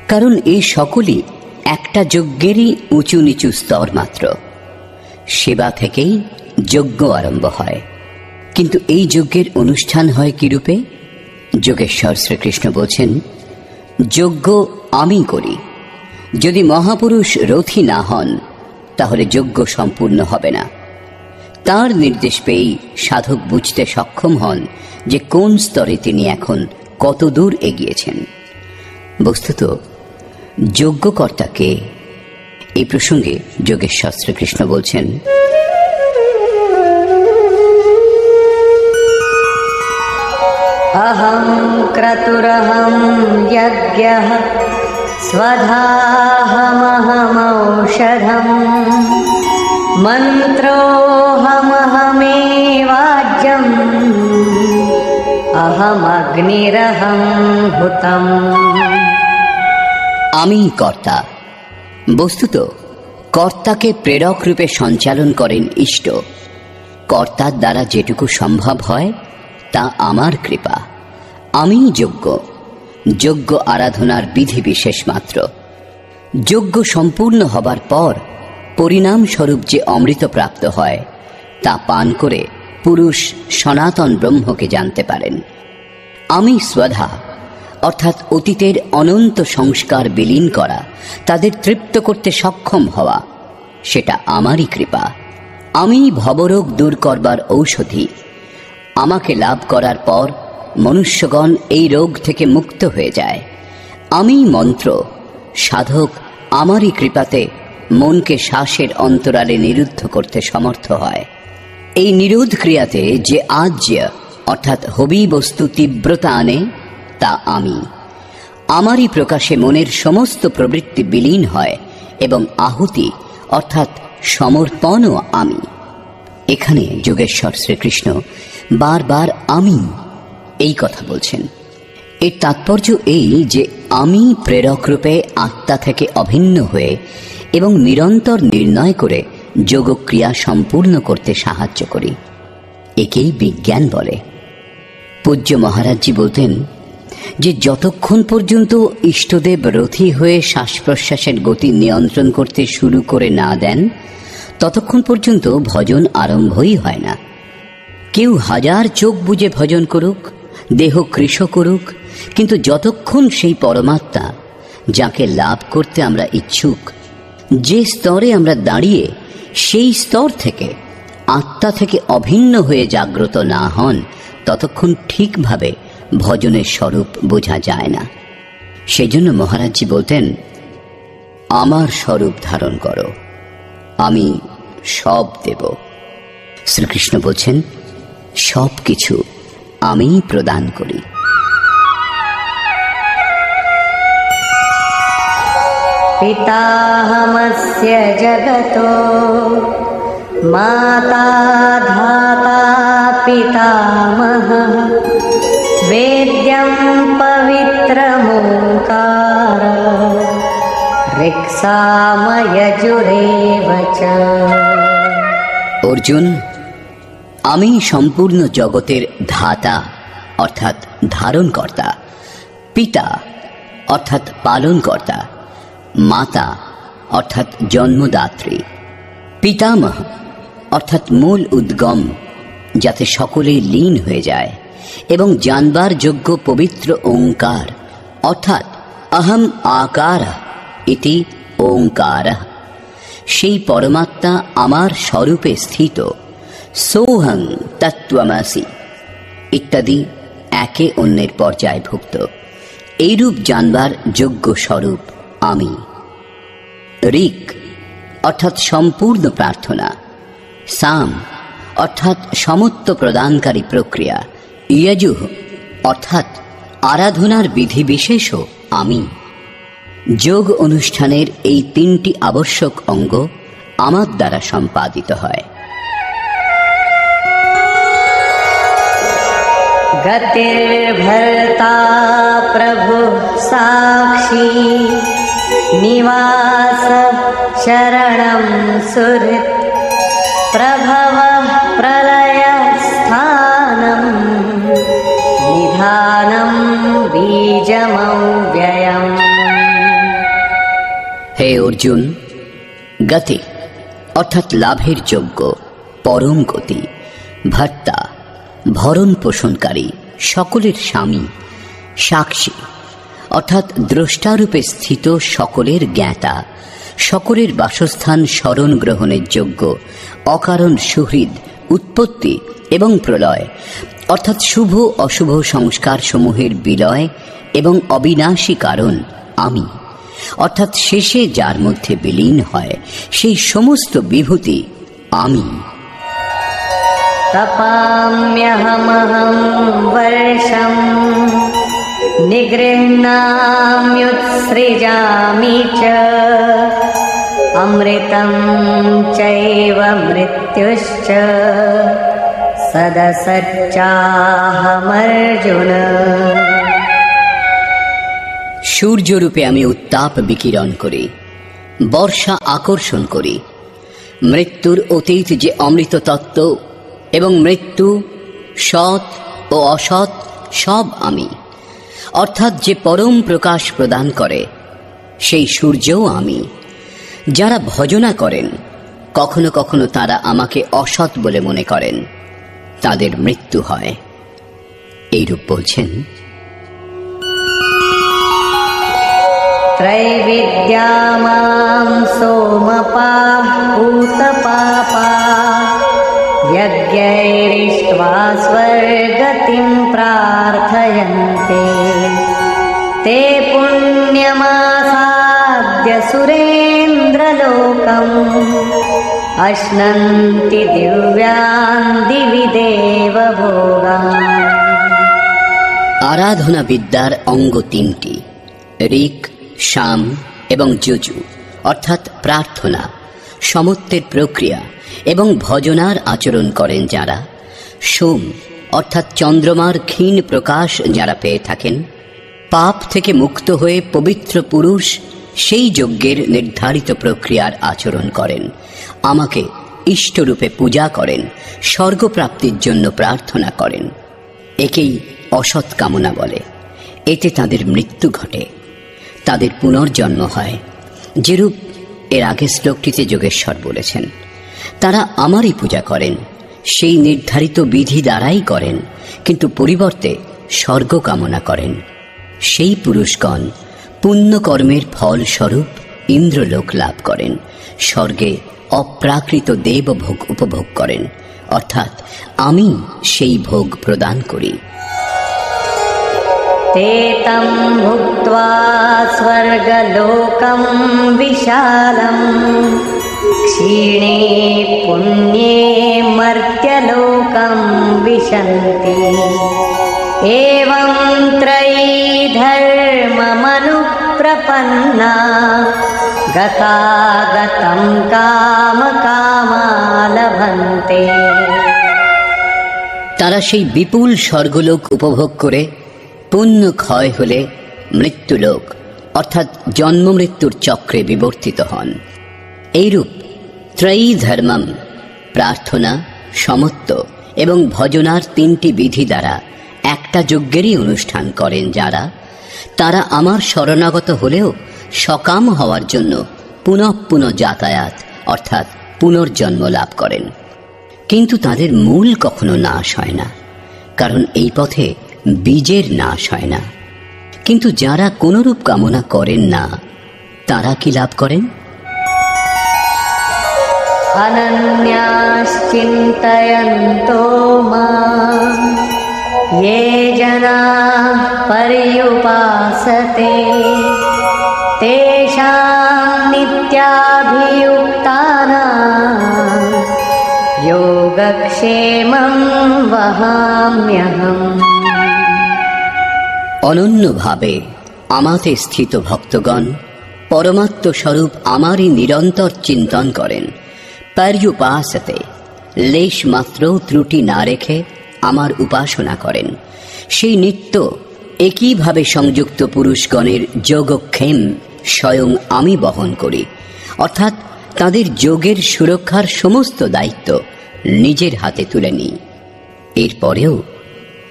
কারণ এই সকলই একটা যজ্ঞেরই উঁচু নিচু স্তর মাত্র। সেবা থেকেই যজ্ঞ আরম্ভ হয়। কিন্তু এই যজ্ঞের অনুষ্ঠান হয় কিরূপে? যোগেশ্বর শ্রীকৃষ্ণ বলছেন, যজ্ঞ আমি করি। যদি মহাপুরুষ রথী না হন তাহলে যজ্ঞ সম্পূর্ণ হবে না। তার নির্দেশ পেয়েই সাধক বুঝতে সক্ষম হন যে কোন স্তরে তিনি এখন কত দূর এগিয়েছেন। বস্তুত যজ্ঞকর্তাকে এই প্রসঙ্গে যোগেশ্বর শ্রীকৃষ্ণ বলছেন, अहं क्रतुरहं यज्ञः स्वधाहमहमौषधम् मन्त्रोऽहमहमेवाज्यम् अहमग्निरहं हुतम्। আমি কর্তা। বস্তুত কর্তাকে প্রেরক রূপে সঞ্চালন করেন ইষ্ট। কর্তার দ্বারা যেটুকু সম্ভব হয় তা আমার কৃপা। আমি যজ্ঞ, যজ্ঞ আরাধনার বিধি বিশেষ মাত্র। যজ্ঞ সম্পূর্ণ হবার পর পরিণাম স্বরূপ যে অমৃত প্রাপ্ত হয় তা পান করে পুরুষ সনাতন ব্রহ্মকে জানতে পারেন। আমি স্বধা, অর্থাৎ অতীতের অনন্ত সংস্কার বিলীন করা, তাদের তৃপ্ত করতে সক্ষম হওয়া, সেটা আমারই কৃপা। আমি ভবরোগ দূর করবার ঔষধি। আমাকে লাভ করার পর মনুষ্যগণ এই রোগ থেকে মুক্ত হয়ে যায়। আমি মন্ত্র। সাধক আমারই কৃপাতে মনকে শ্বাসের অন্তরালে নিরুদ্ধ করতে সমর্থ হয়। এই নিরোধ ক্রিয়াতে যে আজ্য অর্থাৎ হবি বস্তু তীব্রতা আনে তা আমি। আমারই প্রকাশে মনের সমস্ত প্রবৃত্তি বিলীন হয় এবং আহুতি অর্থাৎ সমর্পণও আমি। এখানে যোগেশ্বর শ্রীকৃষ্ণ বারবার আমি এই কথা বলছেন। এর তাৎপর্য এই যে আমি প্রেরক রূপে আত্মা থেকে অভিন্ন হয়ে এবং নিরন্তর নির্ণয় করে যোগক্রিয়া সম্পূর্ণ করতে সাহায্য করি। একেই বিজ্ঞান বলে। পূজ্য মহারাজজি বলতেন যে যতক্ষণ পর্যন্ত ইষ্টদেব রথী হয়ে শ্বাস প্রশ্বাসের গতি নিয়ন্ত্রণ করতে শুরু করে না দেন ততক্ষণ পর্যন্ত ভজন আরম্ভই হয় না। কেউ হাজার চোখ বুজে ভজন করুক, দেহ কৃশ করুক, কিন্তু যতক্ষণ সেই পরমাত্মা যাকে লাভ করতে আমরা ইচ্ছুক, যে স্তরে আমরা দাঁড়িয়ে সেই স্তর থেকে আত্মা থেকে অভিন্ন হয়ে জাগ্রত না হন, ততক্ষণ ঠিকভাবে ভজনের স্বরূপ বোঝা যায় না। সেই জন্য মহারাজজি বলতেন, আমার স্বরূপ ধারণ করো, আমি সব দেব। শ্রীকৃষ্ণ বলছেন, সব কিছু আমি প্রদান করি। পিতাহমস্য জগতো মাতা ধাতা পিতামহঃ বেদ্যং পবিত্রমোঙ্কার ঋক্সাময়জুরেব চ। অর্জুন, আমি সম্পূর্ণ জগতের ধাতা অর্থাৎ ধারণকর্তা, পিতা অর্থাৎ পালনকর্তা, মাতা অর্থাৎ জন্মদাত্রী, পিতামহ অর্থাৎ মূল উদ্গম, যাতে সকলে লীন হয়ে যায়, এবং জানবার যোগ্য পবিত্র ওঙ্কার অর্থাৎ অহম আকার ইতি ওঙ্কার, সেই পরমাত্মা আমার স্বরূপে স্থিত, সোহং তত্ত্বমসি ইত্যাদি একে অন্যের পর্যায়ভুক্ত। এইরূপ জানবার যোগ্য স্বরূপ আমি। ঋক অর্থাৎ সম্পূর্ণ প্রার্থনা, সাম অর্থাৎ সমত্ব প্রদানকারী প্রক্রিয়া, যজুঃ অর্থাৎ আরাধনার বিধিবিশেষও আমি। যোগ অনুষ্ঠানের এই তিনটি আবশ্যক অঙ্গ আমার দ্বারা সম্পাদিত হয়। গতির্ভর্তা প্রভু সাক্ষী নিবাস শরণম সুহৃৎ প্রভব প্রলয় স্থানম নিধানম বীজমব্যয়ম। হে অর্জুন, গতি অর্থাৎ লাভের যোগ্য, পরম গতি, ভর্তা ভরণ পোষণকারী, সকলের স্বামী, সাক্ষী অর্থাৎ দ্রষ্টারূপে স্থিত, সকলের জ্ঞাতা, সকলের বাসস্থান স্মরণ গ্রহণের যোগ্য, অকারণ সুহৃদ, উৎপত্তি এবং প্রলয় অর্থাৎ শুভ অশুভ সংস্কার সমূহের বিলয় এবং অবিনাশী কারণ আমি, অর্থাৎ শেষে যার মধ্যে বিলীন হয় সেই সমস্ত বিভূতি আমি। तपाम्यहमहं वर्षं निगृह्णाम्युत्सृजामि च अमृतं चैव मृत्युश्च सदसच्चाहमर्जुन। সূর্যরূপে আমি উত্তাপ বিকিরণ করি, বর্ষা আকর্ষণ করি। মৃত্যুর অতীত যে অমৃত তত্ত্ব এবং মৃত্যু, সৎ ও অসৎ সব আমি, অর্থাৎ যে পরম প্রকাশ প্রদান করে সেই সূর্যও আমি। যারা ভজনা করেন, কখনো কখনো তারা আমাকে অসৎ বলে মনে করেন, তাদের মৃত্যু হয়। এইরূপ বলছেন। त्रैविद्या मां सोमपाः पूतपापाः यज्ञैरिष्ट्वा स्वर्गतिं प्रार्थयन्ते ते पुण्यमासाद्य सुरेन्द्रलोकम् अश्नन्ति दिव्यान् दिवि देवभोगान्। আরাধনা বিদ্যার অঙ্গ তিনটি, ঋক, সাম এবং যজু, অর্থাৎ প্রার্থনা, সমত্বের প্রক্রিয়া এবং ভজনার আচরণ করেন যারা, সোম অর্থাৎ চন্দ্রমার ক্ষীণ প্রকাশ যারা পেয়ে থাকেন, পাপ থেকে মুক্ত হয়ে পবিত্র পুরুষ সেই যজ্ঞের নির্ধারিত প্রক্রিয়ার আচরণ করেন, আমাকে ইষ্টরূপে পূজা করেন, স্বর্গপ্রাপ্তির জন্য প্রার্থনা করেন। একেই অসৎ কামনা বলে। এতে তাদের মৃত্যু ঘটে, তাদের পুনর্জন্ম হয়, যেরূপ এর আগের শ্লোকটিতে যোগেশ্বর বলেছেন। তারা আমারই পূজা করেন, সেই নির্ধারিত বিধি দ্বারাই করেন, কিন্তু পরিবর্তে স্বর্গ কামনা করেন, সেই পুরুষগণ পুণ্যকর্মের ফলস্বরূপ ইন্দ্রলোক লাভ করেন, স্বর্গে অপ্রাকৃত দেবভোগ উপভোগ করেন, অর্থাৎ আমি সেই ভোগ প্রদান করি। ते तं भुक्त्वा स्वर्गलोकं विशालम् क्षीणे पुण्ये मर्त्यलोकं विशन्ति एवं त्रयी धर्ममनुप्रपन्ना गतागतं कामकामा लभन्ते। তারা সেই বিপুল স্বর্গলোক উপভোগ করে পুণ্য ক্ষয় হলে মৃত্যুলোক অর্থাৎ জন্ম মৃত্যুর চক্রে বিবর্তিত হন। এইরূপ ত্রয়ী ধর্মম প্রার্থনা, সমত্ব এবং ভজনার 3টি বিধি দ্বারা একটা যজ্ঞেরই অনুষ্ঠান করেন যারা, তারা আমার শরণাগত হলেও সকাম হওয়ার জন্য পুনঃ পুনঃ যাতায়াত অর্থাৎ পুনর্জন্ম লাভ করেন। কিন্তু তাদের মূল কখনো নাশ হয় না, কারণ এই পথে বীজের নাশ হয় না। কিন্তু যারা কোনরূপ কামনা করেন না, তারা কি লাভ করেন? अनन्याश्चिन्तयन्तो मां ये जनाः पर्युपासते तेषां नित्याभियुक्तानां योगक्षेमं वहाम्यहम्। অনন্যভাবে আমাতে স্থিত ভক্তগণ পরমাত্ম স্বরূপ আমারই নিরন্তর চিন্তন করেন, পর্যুপাসতে লেশ মাত্র ত্রুটি না রেখে আমার উপাসনা করেন, সেই নিত্য একইভাবে সংযুক্ত পুরুষগণের যোগক্ষেম স্বয়ং আমি বহন করি, অর্থাৎ তাদের যোগের সুরক্ষার সমস্ত দায়িত্ব নিজের হাতে তুলে নিই। এরপরেও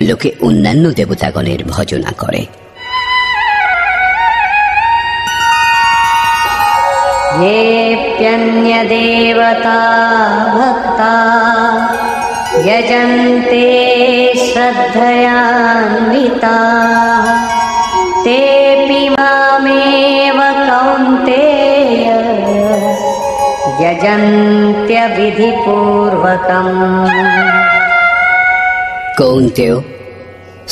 লোকে অন্যান্য দেবতাগণের ভজনা করে। येऽप्यन्यदेवता भक्ता यजन्ते श्रद्धयान्विताः तेऽपि मामेव कौन्तेय यजन्त्यविधिपूर्वकम्। কৌন্তেয়,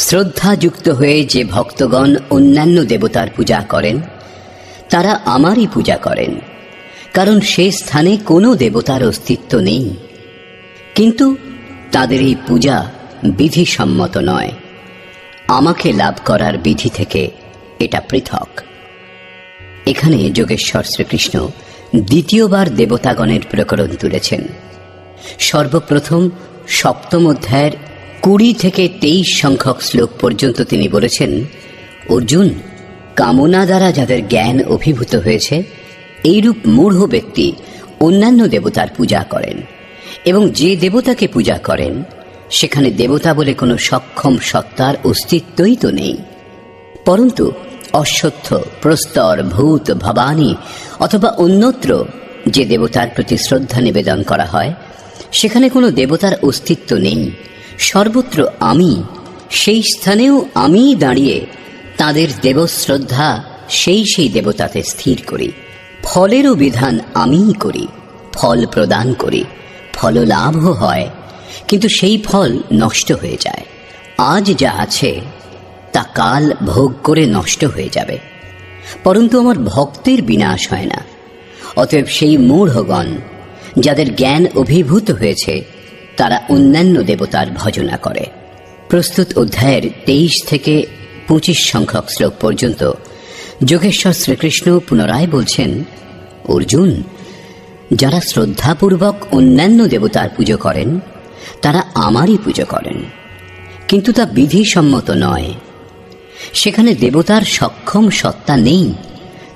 শ্রদ্ধাযুক্ত হয়ে যে ভক্তগণ অন্যান্য দেবতার পূজা করেন, তারা আমারই পূজা করেন, কারণ সে স্থানে কোনো দেবতার অস্তিত্ব নেই। কিন্তু তাদের এই পূজা বিধিসম্মত নয়, আমাকে লাভ করার বিধি থেকে এটা পৃথক। এখানে যোগেশ্বর শ্রীকৃষ্ণ দ্বিতীয়বার দেবতাগণের প্রকরণ তুলেছেন। সর্বপ্রথম 7ম অধ্যায়ের 20 থেকে 23 সংখ্যক শ্লোক পর্যন্ত তিনি বলেছেন, অর্জুন, কামনা দ্বারা যাদের জ্ঞান অভিভূত হয়েছে, এইরূপ মূঢ় ব্যক্তি অন্যান্য দেবতার পূজা করেন, এবং যে দেবতাকে পূজা করেন সেখানে দেবতা বলে কোনো সক্ষম সত্তার অস্তিত্বই তো নেই। পরন্তু অশ্বত্থ, প্রস্তর, ভূত, ভবানী অথবা অন্যত্র যে দেবতার প্রতি শ্রদ্ধা নিবেদন করা হয়, সেখানে কোনো দেবতার অস্তিত্ব নেই। সর্বত্র আমি, সেই স্থানেও আমি দাঁড়িয়ে তাদের দেবশ্রদ্ধা সেই সেই দেবতাতে স্থির করি। ফলেরও বিধান আমিই করি, ফল প্রদান করি, ফললাভও হয়, কিন্তু সেই ফল নষ্ট হয়ে যায়। আজ যা আছে তা কাল ভোগ করে নষ্ট হয়ে যাবে, পরন্তু আমার ভক্তের বিনাশ হয় না। অতএব সেই মূঢ়গণ যাদের জ্ঞান অভিভূত হয়েছে, তারা অন্যান্য দেবতার ভজনা করে। প্রস্তুত অধ্যায়ের 23 থেকে 25 সংখ্যক শ্লোক পর্যন্ত যোগেশ্বর শ্রীকৃষ্ণ পুনরায় বলছেন, অর্জুন, যারা শ্রদ্ধাপূর্বক অন্যান্য দেবতার পুজো করেন, তারা আমারই পুজো করেন, কিন্তু তা বিধিসম্মত নয়। সেখানে দেবতার সক্ষম সত্তা নেই,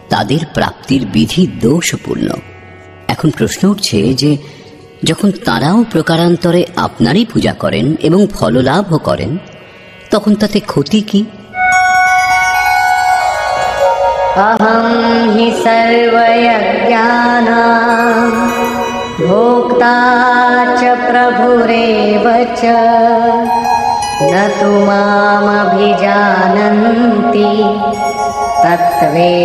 তাদের প্রাপ্তির বিধি দোষপূর্ণ। এখন প্রশ্ন উঠছে যে যখন তারাও প্রকারান্তরে আপনারই পূজা করেন এবং ফললাভও করেন, তখন তাতে ক্ষতি কি? अहं हि सर्वयज्ञानां भोक्ता च प्रभुरेव च न तु मामभिजानन्ति तत्त्वेनातश्च्यवन्ति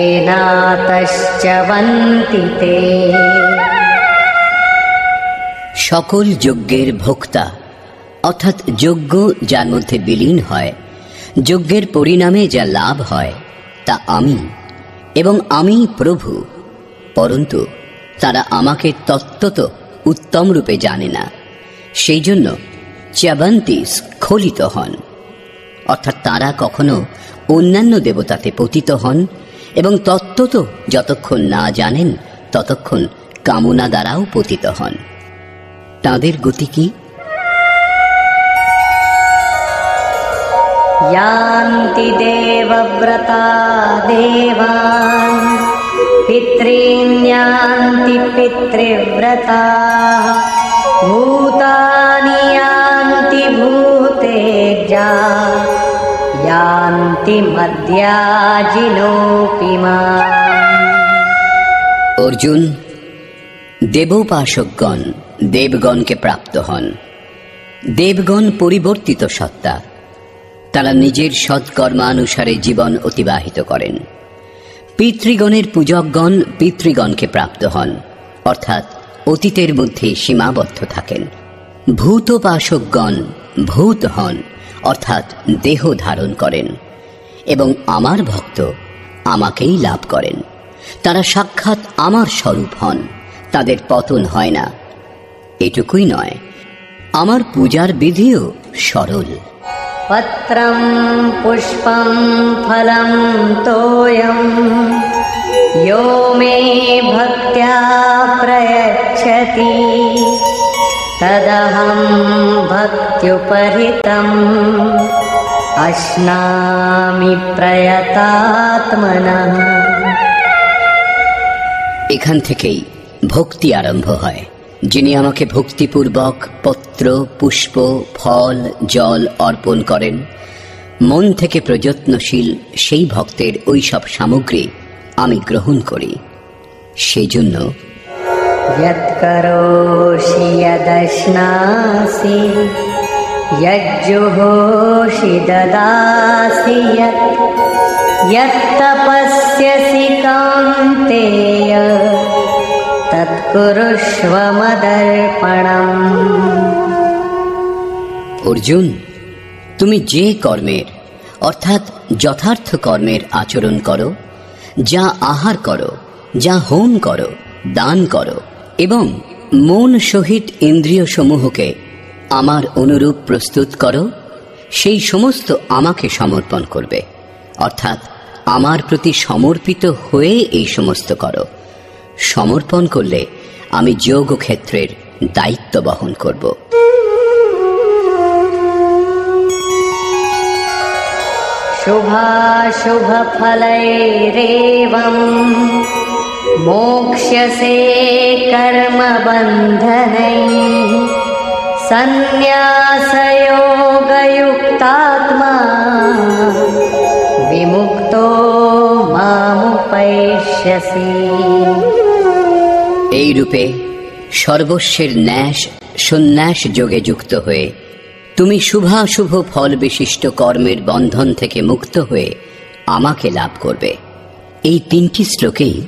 ते। সকল যজ্ঞের ভোক্তা অর্থাৎ যজ্ঞ যার মধ্যে বিলীন হয়, যজ্ঞের পরিণামে যা লাভ হয় তা আমি এবং আমি প্রভু, পরন্তু তারা আমাকে তত্ত্বত উত্তম রূপে জানে না। সেই জন্য চ্যবন্তি স্খলিত হন, অর্থাৎ তারা কখনো অন্যান্য দেবতাতে পতিত হন এবং তত্ত্বত যতক্ষণ না জানেন ততক্ষণ কামনা দ্বারাও পতিত হন। তাদের গতি কি? यान्ति देवव्रता देवान् पितॄन् यान्ति पितृव्रताः भूतानि यान्ति भूतेज्या यान्ति मद्याजिनोऽपि माम्। অর্জুন, দেবোপাসকগণ দেবগণকে প্রাপ্ত হন। দেবগণ পরিবর্তিত সত্তা, তারা নিজের সৎকর্মানুসারে জীবন অতিবাহিত করেন। পিতৃগণের পূজকগণ পিতৃগণকে প্রাপ্ত হন, অর্থাৎ অতীতের মধ্যে সীমাবদ্ধ থাকেন। ভূতোপাসকগণ ভূত হন, অর্থাৎ দেহ ধারণ করেন এবং আমার ভক্ত আমাকেই লাভ করেন। তারা সাক্ষাৎ আমার স্বরূপ হন, তাদের পতন হয় না। এটুকুই নয়, আমার পূজার বিধিও সরল। पत्रं पुष्पं फलं तोयं यो मे भक्त्या प्रयच्छति तदहं भक्त्युपहृतम् अश्नामि प्रयतात्मनः। এখান থেকেই ভক্তি আরম্ভ হয়। যিনি আমাকে ভক্তিপূর্বক পত্র, পুষ্প, ফল, জল অর্পণ করেন, মন থেকে প্রযত্নশীল সেই ভক্তের ওই সব সামগ্রী আমি গ্রহণ করি। সেই জন্য यत्करोषि यदश्नासि यज्जुहोषि ददासि यत्तपस्यसि कौन्तेय तत्कुरुष्व मदर्पणम्। অর্জুন, তুমি যে কর্মের অর্থাৎ যথার্থ কর্মের আচরণ করো, যা আহার করো, যা হোম করো, দান করো এবং মন সহিত ইন্দ্রিয় সমূহকে আমার অনুরূপ প্রস্তুত করো, সেই সমস্ত আমাকে সমর্পণ করবে। অর্থাৎ আমার প্রতি সমর্পিত হয়ে এই সমস্ত করো। সমর্পণ করলে আমি যোগ ক্ষেত্রের দায়িত্ব বহন করব। शुभाशुभ फलैरेवम् मोक्ष्यसे कर्म बन्धनैः सन्न्यासयोगयुक्तात्मा विमुक्तो मामुपैष्यसि। এই রূপে সর্বস্বের ন্যাস সন্ন্যাস যোগে যুক্ত হয়ে তুমি শুভাশুভ ফল বিশিষ্ট কর্মের বন্ধন থেকে মুক্ত হয়ে আমাকে লাভ করবে। এই তিনটি শ্লোকেই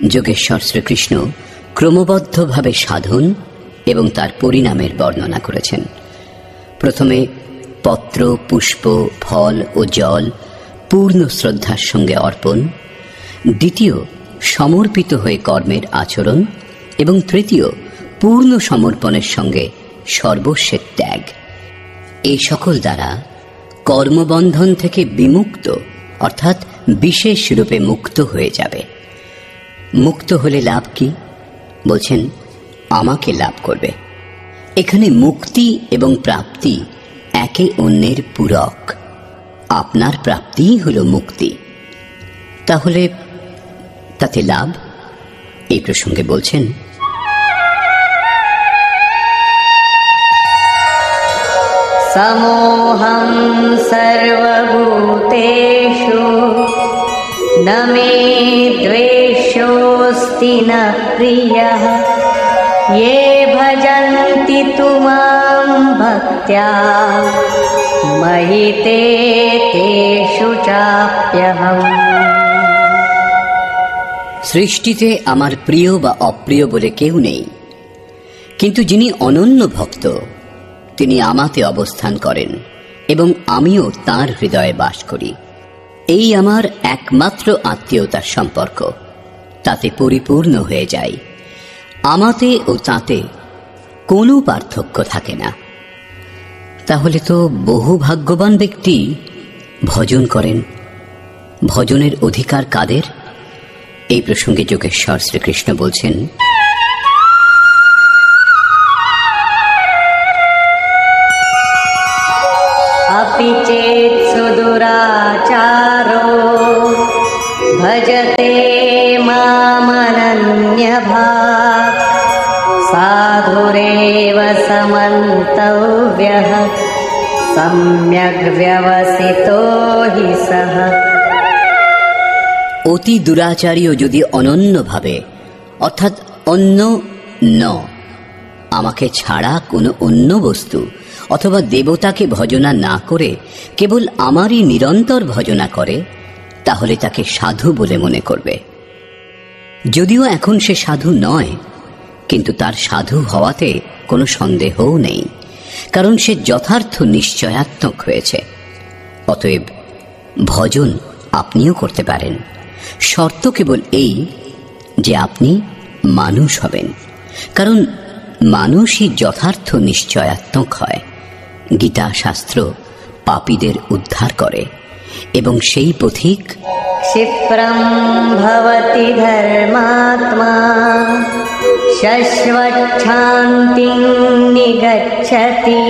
যোগেশ্বর শ্রীকৃষ্ণ ক্রমবদ্ধভাবে সাধন এবং তার পরিণামের বর্ণনা করেছেন। প্রথমে পত্র, পুষ্প, ফল ও জল পূর্ণ শ্রদ্ধার সঙ্গে অর্পণ, দ্বিতীয় সমর্পিত হয়ে কর্মের আচরণ এবং তৃতীয় পূর্ণ সমর্পণের সঙ্গে সর্বস্বের ত্যাগ। এই সকল দ্বারা কর্মবন্ধন থেকে বিমুক্ত অর্থাৎ বিশেষ রূপে মুক্ত হয়ে যাবে। মুক্ত হলে লাভ কি? বলছেন আমাকে লাভ করবে। এখানে মুক্তি এবং প্রাপ্তি একে অন্যের পূরক। আপনার প্রাপ্তিই হলো মুক্তি, তাহলে তাতে লাভ? এই প্রসঙ্গে বলছেন समोऽहं सर्वभूतेषु न मे द्वेषोऽस्ति न प्रियः ये भजन्ति तु मां भक्त्या महिते तेषु चाप्यहम्। সৃষ্টিতে আমার প্রিয় বা অপ্রিয় বলে কেউ নেই, কিন্তু যিনি অনন্য ভক্ত তিনি আমাতে অবস্থান করেন এবং আমিও তাঁর হৃদয়ে বাস করি। এই আমার একমাত্র আত্মীয়তার সম্পর্ক, তাতে পরিপূর্ণ হয়ে যায়। আমাতে ও তাতে কোনো পার্থক্য থাকে না। তাহলে তো বহু ভাগ্যবান ব্যক্তি ভজন করেন। ভজনের অধিকার কাদের? এই প্রসঙ্গে যোগেশ্বর শ্রীকৃষ্ণ বলছেন, अपि चेत् सुदुराचारो भजते मामनन्यभाक् साधुरेव समन्तव्यः सम्यग् व्यवसितो हि सः। অতি দুরাচারীও যদি অনন্যভাবে অর্থাৎ অন্য ন আমাকে ছাড়া কোনো অন্য বস্তু অথবা দেবতাকে ভজনা না করে কেবল আমারই নিরন্তর ভজনা করে, তাহলে তাকে সাধু বলে মনে করবে। যদিও এখন সে সাধু নয়, কিন্তু তার সাধু হওয়াতে কোনো সন্দেহও নেই, কারণ সে যথার্থ নিশ্চয়াত্মক হয়েছে। অতএব ভজন আপনিও করতে পারেন, শর্ত কেবল এই যে আপনি মানুষ হবেন, কারণ মানুষই যথার্থ নিশ্চয়াত্মক হয়। গীতা শাস্ত্র পাপীদের উদ্ধার করে এবং সেই পথিক क्षिप्रं भवति धर्मात्मा शश्वच्छान्तिं निगच्छति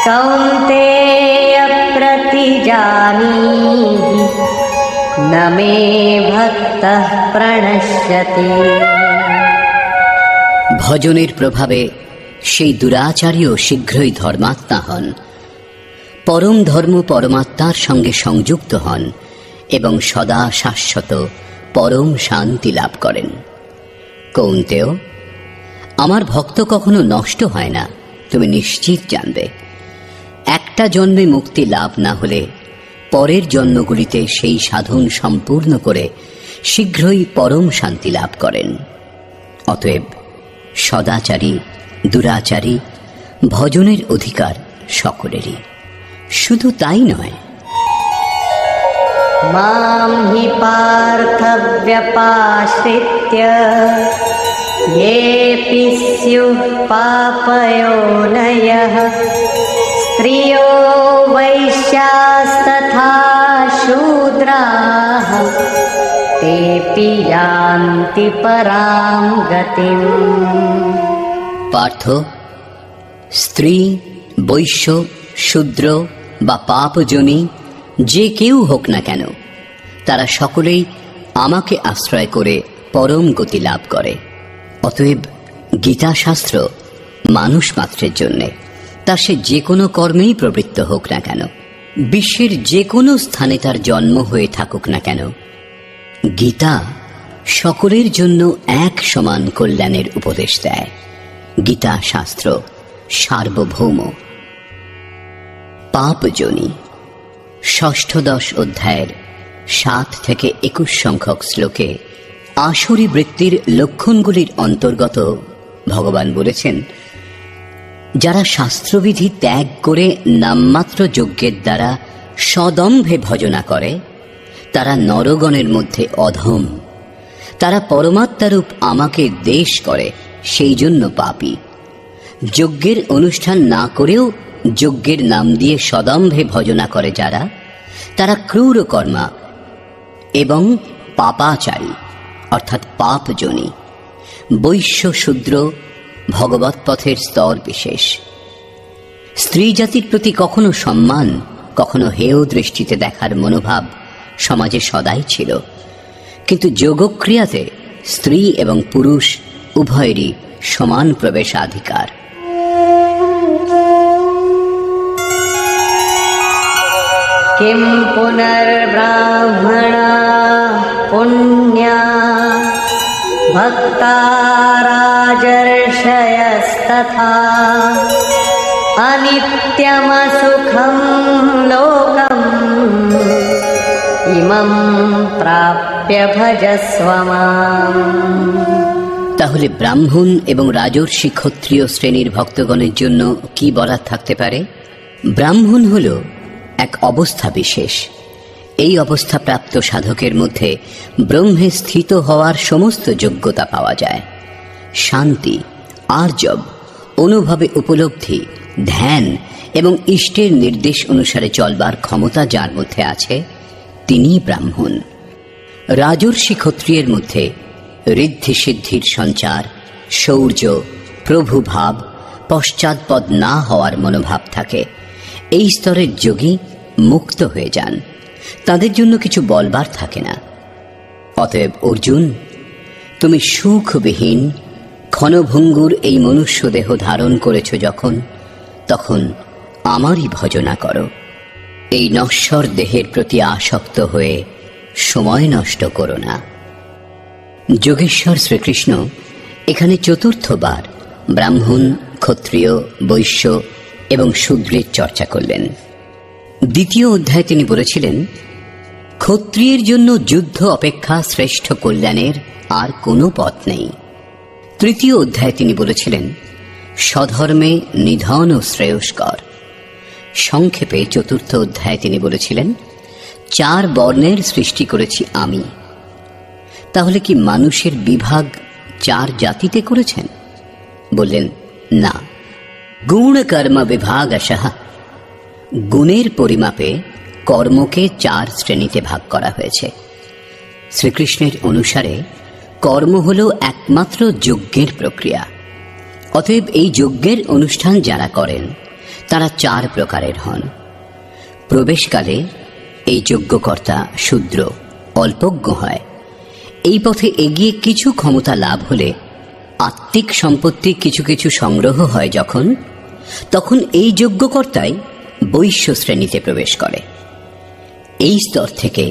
कौन्तेय प्रतिजानीहि न मे भक्तः प्रणश्यति। ভজনের প্রভাবে সেই দুরাচারীও শীঘ্রই ধর্মাত্মা হন, পরম ধর্ম পরমাত্মার সঙ্গে সংযুক্ত হন এবং সদা শাশ্বত পরম শান্তি লাভ করেন। কৌন্তেয়, আমার ভক্ত কখনো নষ্ট হয় না, তুমি নিশ্চিত জানবে। একটা জন্মে মুক্তি লাভ না হলে পরের জন্মগুলিতে সেই সাধন সম্পূর্ণ করে শীঘ্রই পরম শান্তি লাভ করেন। অতএব সদাচারী দুরাচারী ভজনের অধিকার সকলেরই। শুধু তাই নয়, मां हि पार्थव्यपाश्रित्य येऽपि स्युः पापयोनयः स्त्रियो वैश्यास्तथा शूद्राः तेऽपि यान्ति परां गतिम्। পার্থ, স্ত্রী, বৈশ্য, শূদ্র বা পাপজনী যে কেউ হোক না কেন, তারা সকলেই আমাকে আশ্রয় করে পরম গতি লাভ করে। অতএব গীতা শাস্ত্র মানুষ মাত্রের জন্যে, তা সে যে কোনো কর্মেই প্রবৃত্ত হোক না কেন, বিশ্বের যে কোনো স্থানে তার জন্ম হয়ে থাকুক না কেন, গীতা সকলের জন্য এক সমান কল্যাণের উপদেশ দেয়। গীতা শাস্ত্র সার্বভৌম। পাপজনী ষষ্ঠদশ অধ্যায়ের 7 থেকে 21 সংখ্যক শ্লোকে আসুরী বৃত্তির লক্ষণগুলির অন্তর্গত ভগবান বলেছেন, যারা শাস্ত্রবিধি ত্যাগ করে নামমাত্র যজ্ঞের দ্বারা সদম্ভে ভজনা করে তারা নরগণের মধ্যে অধম। তারা পরমাত্মারূপ আমাকে দ্বেষ করে, সেই জন্য পাপী। যজ্ঞের অনুষ্ঠান না করেও যজ্ঞের নাম দিয়ে সদম্ভে ভজনা করে যারা, তারা ক্রূর কর্মা এবং পাপাচারী অর্থাৎ পাপজনী। বৈশ্য শূদ্র ভগবৎ পথের স্তর বিশেষ। স্ত্রী জাতির প্রতি কখনো সম্মান, কখনো হেয় দৃষ্টিতে দেখার মনোভাব সমাজে সদাই ছিল, কিন্তু যোগক্রিয়াতে স্ত্রী এবং পুরুষ উভয়েরই সমান প্রবেশাধিকার। किं पुनर्ब्राह्मणा पुण्या भक्ता राजर्षयस्तथा अनित्यमसुखं लोकम् इमं प्राप्य भजस्व माम्। তাহলে ব্রাহ্মণ এবং রাজর্ষি ক্ষত্রিয় শ্রেণীর ভক্তগণের জন্য কি বলার থাকতে পারে? ব্রাহ্মণ হল এক অবস্থা বিশেষ। এই অবস্থা প্রাপ্ত সাধকের মধ্যে ব্রহ্মে স্থিত হওয়ার সমস্ত যোগ্যতা পাওয়া যায়। শান্তি, আর্জব, অনুভবে উপলব্ধি, ধ্যান এবং ইষ্টের নির্দেশ অনুসারে চলবার ক্ষমতা যার মধ্যে আছে তিনিই ব্রাহ্মণ। রাজর্ষি ক্ষত্রিয়ের মধ্যে ঋদ্ধি সিদ্ধির সঞ্চার, শৌর্য, প্রভুভাব, পশ্চাৎপদ না হওয়ার মনোভাব থাকে। এই স্তরের যোগী মুক্ত হয়ে যান, তাদের জন্য কিছু বলবার থাকে না। অতএব অর্জুন, তুমি সুখবিহীন ক্ষণভঙ্গুর এই মনুষ্য দেহ ধারণ করেছ যখন, তখন আমারই ভজনা করো। এই নশ্বর দেহের প্রতি আসক্ত হয়ে সময় নষ্ট করো না। যোগেশ্বর শ্রীকৃষ্ণ এখানে চতুর্থবার ব্রাহ্মণ, ক্ষত্রিয়, বৈশ্য এবং শূদ্রের চর্চা করলেন। দ্বিতীয় অধ্যায়ে তিনি বলেছিলেন, ক্ষত্রিয়ের জন্য যুদ্ধ অপেক্ষা শ্রেষ্ঠ কল্যাণের আর কোনো পথ নেই। তৃতীয় অধ্যায়ে তিনি বলেছিলেন, স্বধর্মে নিধন ও শ্রেয়স্কর। সংক্ষেপে চতুর্থ অধ্যায়ে তিনি বলেছিলেন, 4 বর্ণের সৃষ্টি করেছি আমি। তাহলে কি মানুষের বিভাগ 4 জাতিতে করেছেন? বললেন, না, গুণ কর্ম বিভাগশঃ। গুণের পরিমাপে কর্মকে 4 শ্রেণীতে ভাগ করা হয়েছে। শ্রীকৃষ্ণের অনুসারে কর্ম হল একমাত্র যজ্ঞের প্রক্রিয়া। অতএব এই যজ্ঞের অনুষ্ঠান যারা করেন তারা 4 প্রকারের হন। প্রবেশকালে এই যজ্ঞকর্তা শূদ্র, অল্পজ্ঞ হয়। এই পথে এগিয়ে কিছু ক্ষমতা লাভ হলে আত্মিক সম্পত্তি কিছু কিছু সংগ্রহ হয় যখন, তখন এই যজ্ঞকর্তাই বৈশ্য শ্রেণীতে প্রবেশ করে। এই স্তর থেকে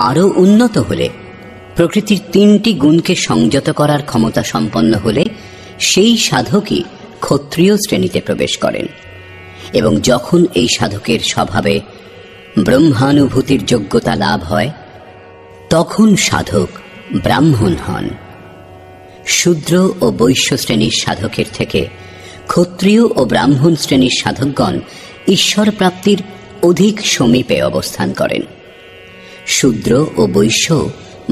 আরো উন্নত হলে, প্রকৃতির 3টি গুণকে সংযত করার ক্ষমতা সম্পন্ন হলে সেই সাধকই ক্ষত্রিয় শ্রেণীতে প্রবেশ করেন। এবং যখন এই সাধকের স্বভাবে ব্রহ্মানুভূতির যোগ্যতা লাভ হয়, তখন সাধক ব্রাহ্মণ হন। শূদ্র ও বৈশ্য শ্রেণীর সাধকের থেকে ক্ষত্রিয় ও ব্রাহ্মণ শ্রেণীর সাধকগণ ঈশ্বর প্রাপ্তির অধিক সমীপে অবস্থান করেন। শূদ্র ও বৈশ্য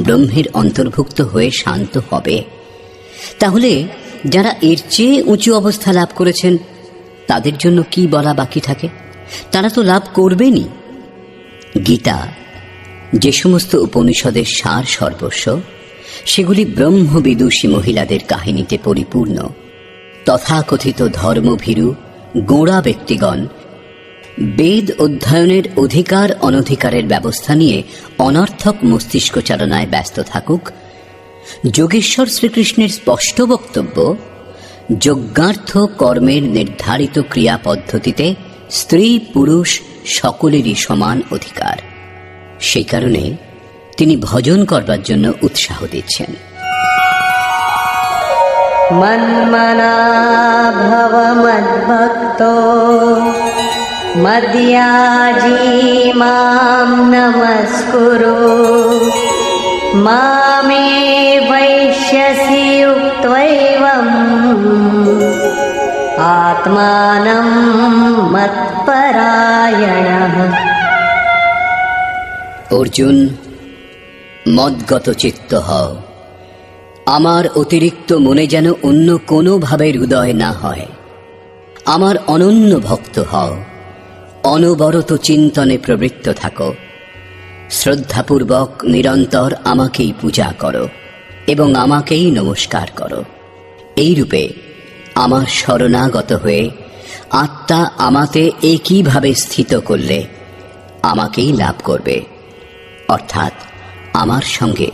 ব্রহ্মের অন্তর্ভুক্ত হয়ে শান্ত হবে। তাহলে যারা এর চেয়ে উঁচু অবস্থা লাভ করেছেন তাদের জন্য কি বলা বাকি থাকে? তারা তো লাভ করবেনই। গীতা যে সমস্ত উপনিষদের সার সর্বস্ব, সেগুলি ব্রহ্মবিদুষী মহিলাদের কাহিনীতে পরিপূর্ণ। তথাকথিত ধর্মভীরু গোঁড়া ব্যক্তিগণ বেদ অধ্যয়নের অধিকার অনধিকারের ব্যবস্থা নিয়ে অনর্থক মস্তিষ্ক চালনায় ব্যস্ত থাকুক। যোগেশ্বর শ্রীকৃষ্ণের স্পষ্ট বক্তব্য, যজ্ঞার্থ কর্মের নির্ধারিত ক্রিয়া পদ্ধতিতে স্ত্রী পুরুষ সকলেরই সমান অধিকার। সেই কারণে তিনি ভজন করবার জন্য উৎসাহ দিচ্ছেন। মন্মনা ভব মদ্ভক্তো মদ্যাজি মাম নমস্কুরু মামে বৈশ্যসি উক্ত্বৈবম আত্মানম মৎপরায়ণঃ। অর্জুন, মদ্গত চিত্ত হও। আমার অতিরিক্ত মনে যেন অন্য কোনো ভাবের উদয় না হয়। আমার অনন্য ভক্ত হও। অনবরত চিন্তনে প্রবৃত্ত থাকো। শ্রদ্ধাপূর্বক নিরন্তর আমাকেই পূজা করো এবং আমাকেই নমস্কার করো। এইরূপে আমার শরণাগত হয়ে আত্মা আমাতে একইভাবে স্থিত করলে আমাকেই লাভ করবে, অর্থাৎ আমার সঙ্গে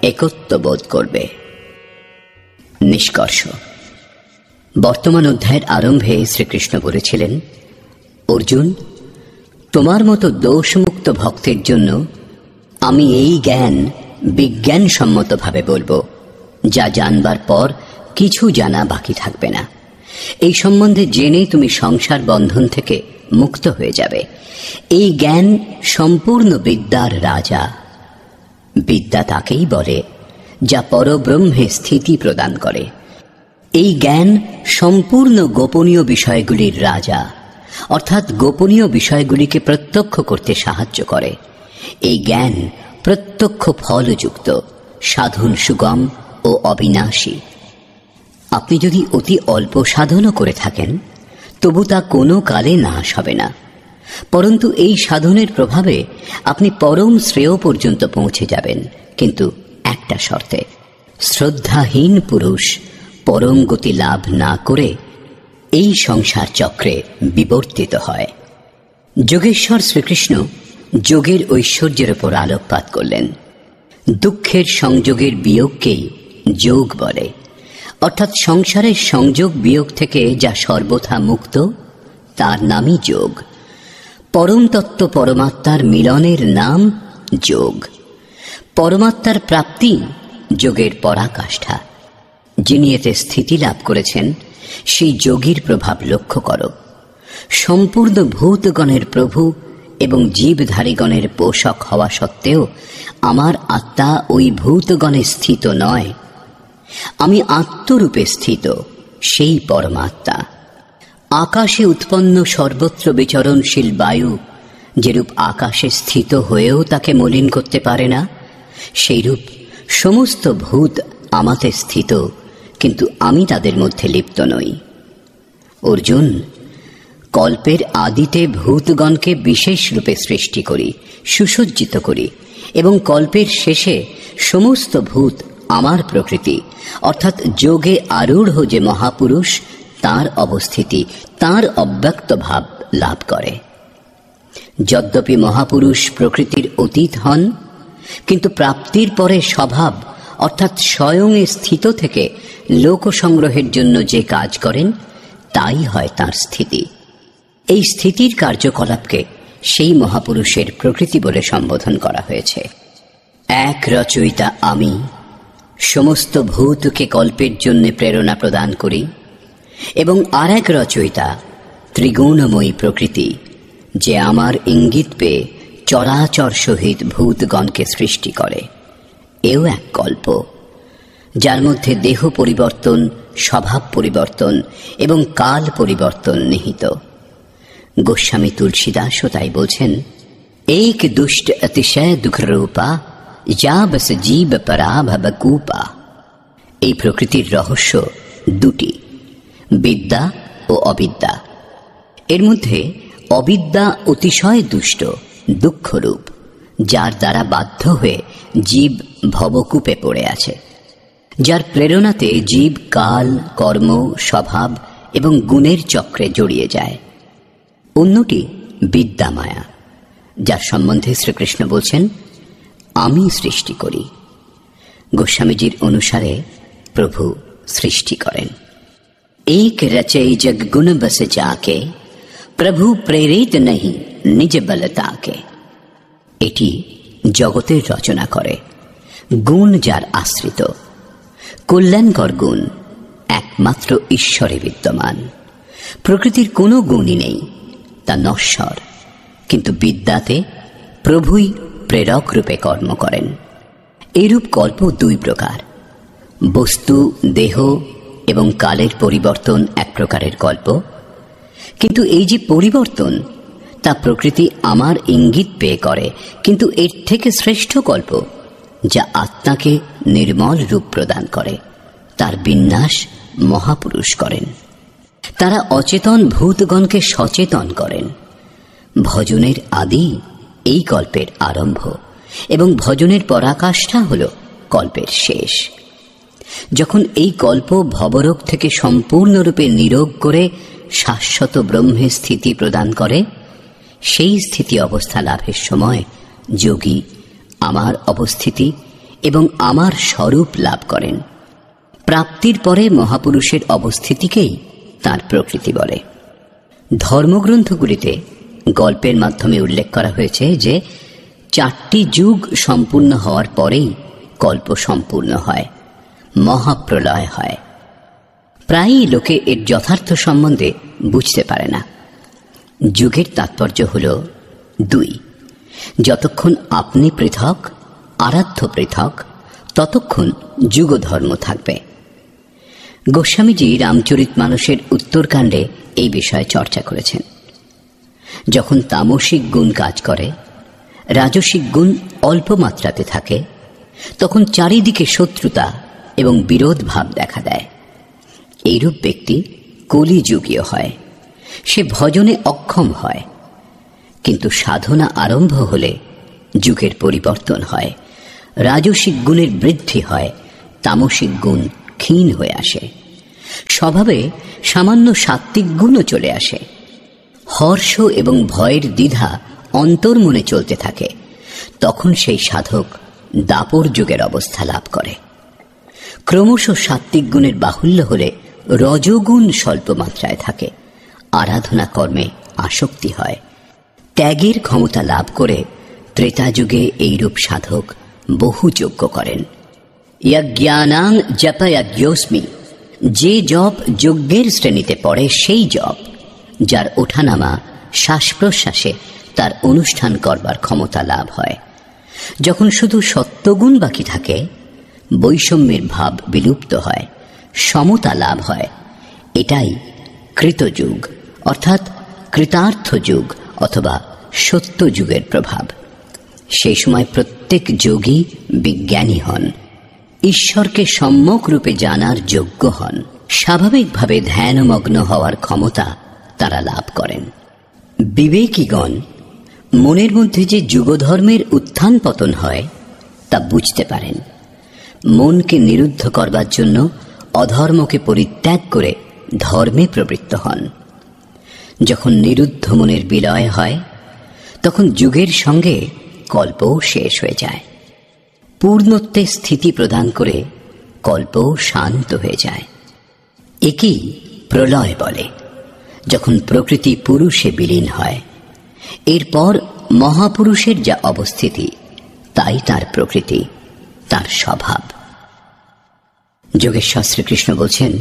একত্ব বোধ করবে। নিষ্কর্ষ, বর্তমান অধ্যায়ের আরম্ভে শ্রীকৃষ্ণ বলেছিলেন, অর্জুন, তোমার মতো দোষমুক্ত ভক্তের জন্য আমি এই জ্ঞান বিজ্ঞানসম্মতভাবে বলবো, যা জানবার পর কিছু জানা বাকি থাকবে না। এই সম্বন্ধে জেনে তুমি সংসার বন্ধন থেকে মুক্ত হয়ে যাবে। এই জ্ঞান সম্পূর্ণ বিদ্যার রাজা। বিদ্যা তাকেই বলে যা পরব্রহ্মে স্থিতি প্রদান করে। এই জ্ঞান সম্পূর্ণ গোপনীয় বিষয়গুলির রাজা, অর্থাৎ গোপনীয় বিষয়গুলিকে প্রত্যক্ষ করতে সাহায্য করে। এই জ্ঞান প্রত্যক্ষ ফলযুক্ত, সাধন সুগম ও অবিনাশী। আপনি যদি অতি অল্প সাধনও করে থাকেন তবু তা কোনো কালে নাশ হবে না, পরন্তু এই সাধনের প্রভাবে আপনি পরম শ্রেয় পর্যন্ত পৌঁছে যাবেন, কিন্তু একটা শর্তে, শ্রদ্ধাহীন পুরুষ পরম গতি লাভ না করে এই সংসার চক্রে বিবর্তিত হয়। যোগেশ্বর শ্রীকৃষ্ণ যোগের ঐশ্বর্যের উপর আলোকপাত করলেন। দুঃখের সংযোগের বিয়োগকেই যোগ বলে, অর্থাৎ সংসারের সংযোগ বিয়োগ থেকে যা সর্বথা মুক্ত তার নামই যোগ। পরম তত্ত্ব পরমাত্মার মিলনের নাম যোগ। পরমাত্মার প্রাপ্তি যোগের পরাকাষ্ঠা। যিনি এতে স্থিতি লাভ করেছেন সেই যোগীর প্রভাব লক্ষ্য করো। সম্পূর্ণ ভূতগণের প্রভু এবং জীবধারীগণের পোষক হওয়া সত্ত্বেও আমার আত্মা ওই ভূতগণে স্থিত নয়। আমি আত্মরূপে স্থিত, সেই পরমাত্মা। আকাশে উৎপন্ন সর্বত্র বিচরণশীল বায়ু যেরূপ আকাশে স্থিত হয়েও তাকে মলিন করতে পারে না, সেইরূপ সমস্ত ভূত আমাতে স্থিত, কিন্তু আমি তাদের মধ্যে লিপ্ত নই। অর্জুন, কল্পের আদিতে ভূতগণকে বিশেষ রূপে সৃষ্টি করি, সুসজ্জিত করি, এবং কল্পের শেষে সমস্ত ভূত আমার প্রকৃতি, অর্থাৎ যোগে আরূঢ় যে মহাপুরুষ তার অবস্থিতি, তার অব্যক্ত ভাব লাভ করে। যদ্যপি মহাপুরুষ প্রকৃতির অতীত হন, কিন্তু প্রাপ্তির পরে স্বভাব অর্থাৎ স্বয়ংয়ে স্থিত থেকে লোক সংগ্রহের জন্য যে কাজ করেন তাই হয় তার স্থিতি। এই স্থিতির কার্যকলাপকে সেই মহাপুরুষের প্রকৃতি বলে সম্বোধন করা হয়েছে। এক রচয়িতা আমি সমস্ত ভূতকে কল্পের জন্য প্রেরণা প্রদান করি, এবং আর এক রচয়িতা ত্রিগুণময়ী প্রকৃতি, যে আমার ইঙ্গিত পেয়ে চরাচর সহিত ভূতগণকে সৃষ্টি করে। এও এক কল্প, যার মধ্যে দেহ পরিবর্তন, স্বভাব পরিবর্তন এবং কাল পরিবর্তন নিহিত। গোস্বামী তুলসীদাসও তাই বলছেন, এক দুষ্ট অতিশয় দুঃখরূপা যা বস জীব পরাভব কূপা। এই প্রকৃতির রহস্য দুটি, বিদ্যা ও অবিদ্যা। এর মধ্যে অবিদ্যা অতিশয় দুষ্ট, দুঃখরূপ, যার দ্বারা বাধ্য হয়ে জীব ভবকূপে পড়ে আছে, যার প্রেরণাতে জীব কাল, কর্ম, স্বভাব এবং গুণের চক্রে জড়িয়ে যায়। অন্যটি বিদ্যা মায়া, যার সম্বন্ধে শ্রীকৃষ্ণ বলছেন, আমি সৃষ্টি করি। গোস্বামীজির অনুসারে প্রভু সৃষ্টি করেন। এক রচই জগ গুণ বস যাকে, প্রভু প্রেরিত নহি নিজ বলতাকে। এটি জগতের রচনা করে, গুণ যার আশ্রিত। কল্যাণকর গুণ একমাত্র ঈশ্বরে বিদ্যমান। প্রকৃতির কোনো গুণই নেই, তা নশ্বর, কিন্তু বিদ্যাতে প্রভুই প্রেরক রূপে কর্ম করেন। এরূপ কল্প দুই প্রকার, বস্তু, দেহ এবং কালের পরিবর্তন এক প্রকারের কল্প। কিন্তু এই যে পরিবর্তন, তা প্রকৃতি আমার ইঙ্গিত পেয়ে করে, কিন্তু এর থেকে শ্রেষ্ঠ কল্প, যা আত্মাকে নির্মল রূপ প্রদান করে, তার বিন্যাস মহাপুরুষ করেন। তারা অচেতন ভূতগণকে সচেতন করেন। ভজনের আদি এই কল্পের আরম্ভ, এবং ভজনের পরাকাষ্ঠা হল কল্পের শেষ। যখন এই কল্প ভবরোগ থেকে সম্পূর্ণরূপে নিরোগ করে শাশ্বত ব্রহ্মে স্থিতি প্রদান করে, সেই স্থিতি অবস্থা লাভের সময় যোগী আমার অবস্থিতি এবং আমার স্বরূপ লাভ করেন। প্রাপ্তির পরে মহাপুরুষের অবস্থিতিকেই তার প্রকৃতি বলে। ধর্মগ্রন্থগুলিতে গল্পের মাধ্যমে উল্লেখ করা হয়েছে যে 4টি যুগ সম্পূর্ণ হওয়ার পরেই কল্প সম্পূর্ণ হয়, মহাপ্রলয় হয়। প্রায়ই লোকে এর যথার্থ সম্বন্ধে বুঝতে পারে না। যুগের তাৎপর্য হল দুই। যতক্ষণ আপনি পৃথক, আরাধ্য পৃথক, ততক্ষণ যুগধর্ম থাকবে। গোস্বামীজি রামচরিতমানসের উত্তরকাণ্ডে এই বিষয়ে চর্চা করেছেন। যখন তামসিক গুণ কাজ করে, রাজসিক গুণ অল্প মাত্রাতে থাকে, তখন চারিদিকে শত্রুতা এবং বিরোধ ভাব দেখা দেয়। এইরূপ ব্যক্তি কলিযুগীয় হয়, সে ভজনে অক্ষম হয়। কিন্তু সাধনা আরম্ভ হলে যুগের পরিবর্তন হয়, রাজসিক গুণের বৃদ্ধি হয়, তামসিক গুণ ক্ষীণ হয়ে আসে, স্বভাবে সামান্য সাত্ত্বিক গুণও চলে আসে। হর্ষ এবং ভয়ের দ্বিধা অন্তর্মনে চলতে থাকে, তখন সেই সাধক দাপর যুগের অবস্থা লাভ করে। ক্রমশ সাত্ত্বিক গুণের বাহুল্য হলে রজগুণ স্বল্প মাত্রায় থাকে, আরাধনা কর্মে আসক্তি হয়। ত্যাগের ক্ষমতা লাভ করে ত্রেতা যুগে এইরূপ সাধক বহু যজ্ঞ করেন। যজ্ঞানাং জপযজ্ঞোস্মি, যে জপ যজ্ঞের শ্রেণীতে পড়ে সেই জপ, যার ওঠানামা শ্বাস প্রশ্বাসে তার অনুষ্ঠান করবার ক্ষমতা লাভ হয়। যখন শুধু সত্যগুণ বাকি থাকে, বৈষম্যের ভাব বিলুপ্ত হয়, সমতা লাভ হয়। এটাই কৃতযুগ অর্থাৎ কৃতার্থ যুগ অথবা সত্য যুগের প্রভাব। সেই সময় প্রত্যেক যোগী বিজ্ঞানী হন, ঈশ্বরকে সম্যক রূপে জানার যোগ্য হন, স্বাভাবিকভাবে ধ্যানমগ্ন হওয়ার ক্ষমতা তারা লাভ করেন। বিবেকীগণ মনের মধ্যে যে যুগধর্মের উত্থান পতন হয় তা বুঝতে পারেন। মনকে নিরুদ্ধ করবার জন্য অধর্মকে পরিত্যাগ করে ধর্মে প্রবৃত্ত হন। যখন নিরুদ্ধ মনের বিলয় হয়, তখন যুগের সঙ্গে কল্পও শেষ হয়ে যায়। পূর্ণত্বে স্থিতি প্রদান করে কল্পও শান্ত হয়ে যায়। একেই প্রলয় বলে। যখন প্রকৃতি পুরুষে বিলীন হয়, এরপর মহাপুরুষের যা অবস্থিতি তাই তার প্রকৃতি, তার স্বভাব। যোগেশ্বর শ্রীকৃষ্ণ বলছেন,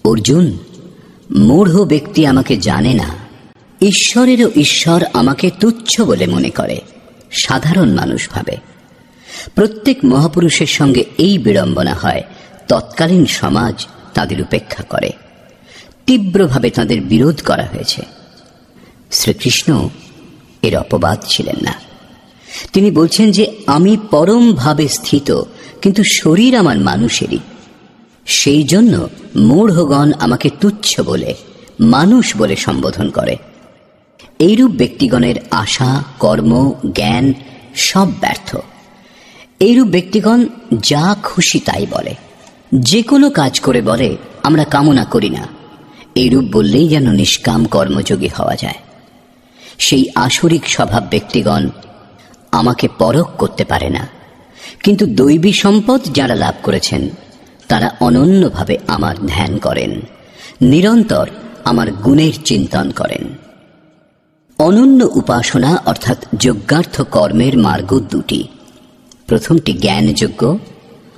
অর্জুন, মূঢ় ব্যক্তি আমাকে জানে না, ঈশ্বরেরও ঈশ্বর আমাকে তুচ্ছ বলে মনে করে, সাধারণ মানুষ ভাবে। প্রত্যেক মহাপুরুষের সঙ্গে এই বিড়ম্বনা হয়, তৎকালীন সমাজ তাদের উপেক্ষা করে, তীব্রভাবে তাদের বিরোধ করা হয়েছে। শ্রীকৃষ্ণ এর অপবাদ ছিলেন না। তিনি বলছেন যে আমি পরম ভাবে স্থিত, কিন্তু শরীর আমার মানুষেরই। সেই জন্য মূঢ়গণ আমাকে তুচ্ছ বলে, মানুষ বলে সম্বোধন করে। এইরূপ ব্যক্তিগণের আশা, কর্ম, জ্ঞান সব ব্যর্থ। এইরূপ ব্যক্তিগণ যা খুশি তাই বলে, যে কোনো কাজ করে বলে আমরা কামনা করি না। এইরূপ বললেই যেন নিষ্কাম কর্মযোগী হওয়া যায়। সেই আসরিক স্বভাব ব্যক্তিগণ আমাকে পরখ করতে পারে না, কিন্তু দৈবী সম্পদ যারা লাভ করেছেন তারা অনন্যভাবে আমার ধ্যান করেন, নিরন্তর আমার গুণের চিন্তন করেন। অনন্য উপাসনা অর্থাৎ যজ্ঞার্থ কর্মের মার্গ দুটি। প্রথমটি জ্ঞানযজ্ঞ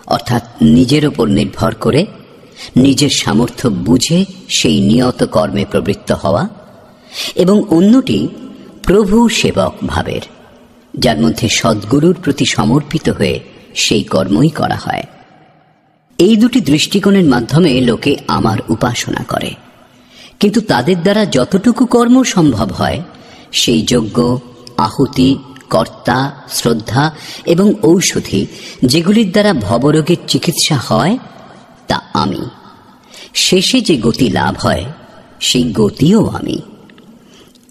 অর্থাৎ নিজের ওপর নির্ভর করে নিজের সামর্থ্য বুঝে সেই নিয়ত কর্মে প্রবৃত্ত হওয়া, এবং অন্যটি প্রভু সেবক ভাবের, যার মধ্যে সদ্গুরুর প্রতি সমর্পিত হয়ে সেই কর্মই করা হয়। এই দুটি দৃষ্টিকোণের মাধ্যমে লোকে আমার উপাসনা করে, কিন্তু তাদের দ্বারা যতটুকু কর্ম সম্ভব হয় সেই যজ্ঞ, আহুতি, কর্তা, শ্রদ্ধা এবং ঔষধি যেগুলির দ্বারা ভবরোগের চিকিৎসা হয় তা আমি। শেষে যে গতি লাভ হয় সেই গতিও আমি।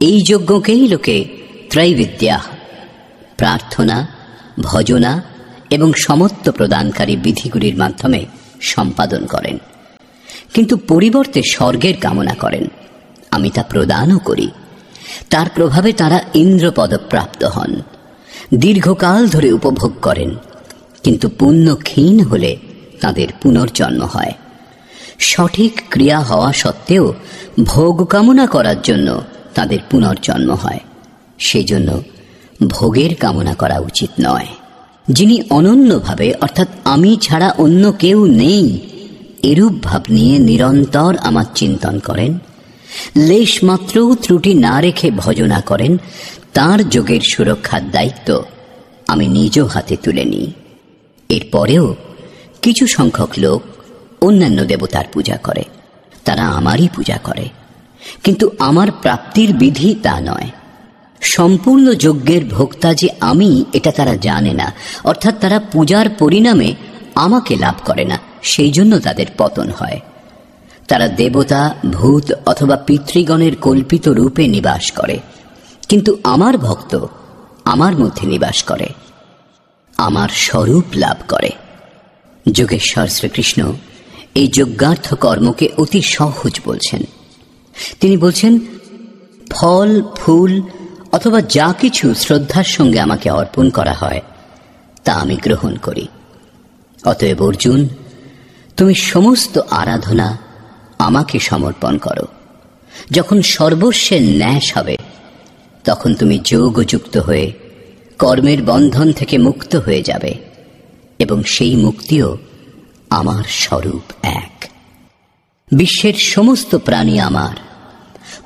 এই যজ্ঞকেই লোকে ত্রৈবিদ্যা, প্রার্থনা, ভজনা এবং সমত্ব প্রদানকারী বিধিগুলির মাধ্যমে সম্পাদন করেন, কিন্তু পরিবর্তে স্বর্গের কামনা করেন। আমি তা প্রদানও করি। তার প্রভাবে তারা ইন্দ্রপদ প্রাপ্ত হন, দীর্ঘকাল ধরে উপভোগ করেন, কিন্তু পুণ্য ক্ষীণ হলে তাদের পুনর্জন্ম হয়। সঠিক ক্রিয়া হওয়া সত্ত্বেও ভোগ কামনা করার জন্য তাদের পুনর্জন্ম হয়। সেজন্য ভোগের কামনা করা উচিত নয়। যিনি অনন্যভাবে অর্থাৎ আমি ছাড়া অন্য কেউ নেই এরূপ ভাব নিয়ে নিরন্তর আমার চিন্তন করেন, লেশ মাত্রও ত্রুটি না রেখে ভজনা করেন, তার যোগের সুরক্ষার দায়িত্ব আমি নিজ হাতে তুলে নিই। এরপরেও কিছু সংখ্যক লোক অন্যান্য দেবতার পূজা করে, তারা আমারই পূজা করে, কিন্তু আমার প্রাপ্তির বিধি তা নয়। সম্পূর্ণ যজ্ঞের ভোক্তা যে আমি, এটা তারা জানে না, অর্থাৎ তারা পূজার পরিণামে আমাকে লাভ করে না, সেই জন্য তাদের পতন হয়। তারা দেবতা, ভূত অথবা পিতৃগণের কল্পিত রূপে নিবাস করে, কিন্তু আমার ভক্ত আমার মধ্যে নিবাস করে, আমার স্বরূপ লাভ করে। যোগেশ্বর শ্রীকৃষ্ণ এই যজ্ঞার্থ কর্মকে অতি সহজ বলছেন। তিনি বলছেন, ফল, ফুল অথবা যা কিছু শ্রদ্ধার সঙ্গে আমাকে অর্পণ করা হয় তা আমি গ্রহণ করি। অতএব অর্জুন, তুমি সমস্ত আরাধনা আমাকে সমর্পণ করো। যখন সর্বস্বের ন্যাস হবে, তখন তুমি যোগযুক্ত হয়ে কর্মের বন্ধন থেকে মুক্ত হয়ে যাবে, এবং সেই মুক্তিও আমার স্বরূপ এক। বিশ্বের সমস্ত প্রাণী আমার,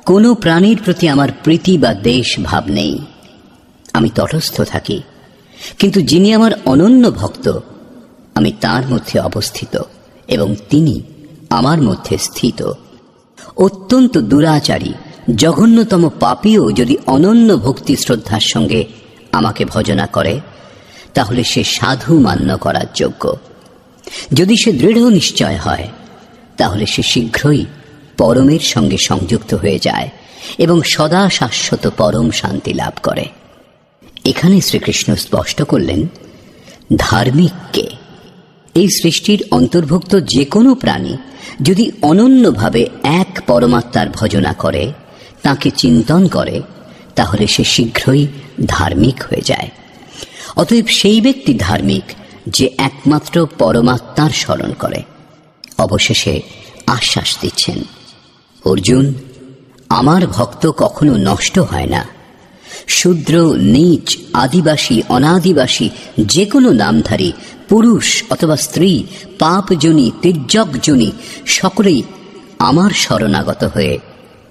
কোনো প্রাণীর প্রতি আমার প্রীতি বা দেশ ভাব নেই। আমি তটস্থ থাকি, কিন্তু যিনি আমার অনন্য ভক্ত, আমি তার মধ্যে অবস্থিত এবং তিনি আমার মধ্যে স্থিত। অত্যন্ত দুরাচারী, জঘন্যতম পাপীও যদি অনন্য ভক্তি শ্রদ্ধার সঙ্গে আমাকে ভজনা করে, তাহলে সে সাধু মান্য করার যোগ্য। যদি সে দৃঢ় নিশ্চয় হয়, তাহলে সে শীঘ্রই পরমের সঙ্গে সংযুক্ত হয়ে যায় এবং সদা শাশ্বত পরম শান্তি লাভ করে। এখানে শ্রীকৃষ্ণ স্পষ্ট করলেন, ধার্মিককে, এই সৃষ্টির অন্তর্ভুক্ত যে কোনো প্রাণী যদি অনন্যভাবে এক পরমাত্মার ভজনা করে, তাকে চিন্তন করে, তাহলে সে শীঘ্রই ধার্মিক হয়ে যায়। অতএব সেই ব্যক্তি ধার্মিক যে একমাত্র পরমাত্মার স্মরণ করে। অবশেষে আশ্বাস দিচ্ছেন, অর্জুন, আমার ভক্ত কখনো নষ্ট হয় না। শূদ্র, নীচ, আদিবাসী, অনাদিবাসী, যে কোনো নামধারী, পুরুষ অথবা স্ত্রী, পাপজনী, তির্যকজনী, সকলেই আমার শরণাগত হয়ে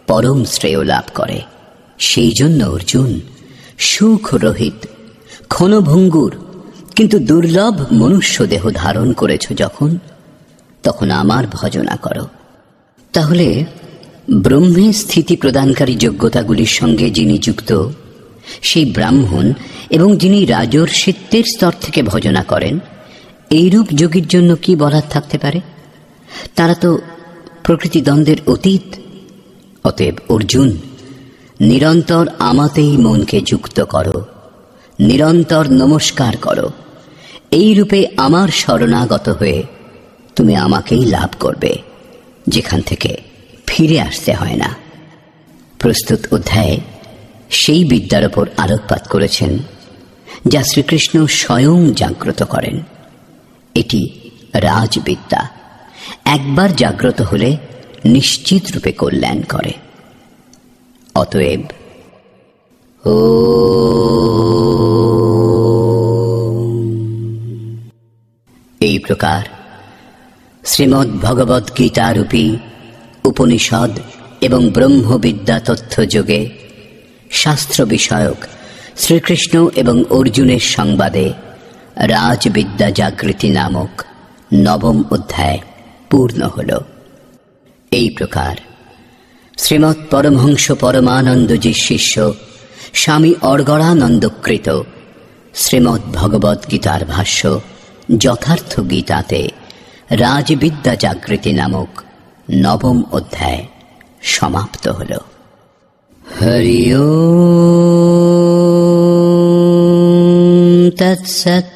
পরম শ্রেয় লাভ করে। সেই জন্য অর্জুন, সুখ রহিত, ক্ষণভঙ্গুর কিন্তু দুর্লভ মনুষ্য দেহ ধারণ করেছ যখন, তখন আমার ভজনা করো। তাহলে ব্রহ্মে স্থিতি প্রদানকারী যোগ্যতাগুলির সঙ্গে যিনি যুক্ত, সেই ব্রাহ্মণ, এবং যিনি রাজর্ষিত্বের স্তর থেকে ভজনা করেন, এইরূপ যোগীর জন্য কি বলার থাকতে পারে? তারা তো প্রকৃতি দ্বন্দ্বের অতীত। অতএব অর্জুন, নিরন্তর আমাতেই মনকে যুক্ত করো, নিরন্তর নমস্কার করো। এই রূপে আমার শরণাগত হয়ে তুমি আমাকেই লাভ করবে, যেখান থেকে ফিরে আসতে হয় না। প্রস্তুত অধ্যায়ে সেই বিদ্যার ওপর আলোকপাত করেছেন যা শ্রীকৃষ্ণ স্বয়ং জাগ্রত করেন। এটি রাজবিদ্যা, একবার জাগ্রত হলে নিশ্চিত রূপে কল্যাণ করে। অতএব এই প্রকার শ্রীমদ্ ভগবদ্ গীতা রূপী উপনিষদ এবং ব্রহ্মবিদ্যা তথ্য যোগে শাস্ত্র বিষয়ক শ্রীকৃষ্ণ এবং অর্জুনের সংবাদে রাজবিদ্যা জাগৃতি নামক নবম অধ্যায় পূর্ণ হল। এই প্রকার শ্রীমৎ পরমহংস পরমানন্দজির শিষ্য স্বামী অর্গড়ানন্দকৃত শ্রীমদ্ ভগবদ্ গীতার ভাষ্য যথার্থ গীতাতে রাজবিদ্যা জাগৃতি নামক নবম অধ্যায় সমাপ্ত হল। হরি ওম তৎসৎ।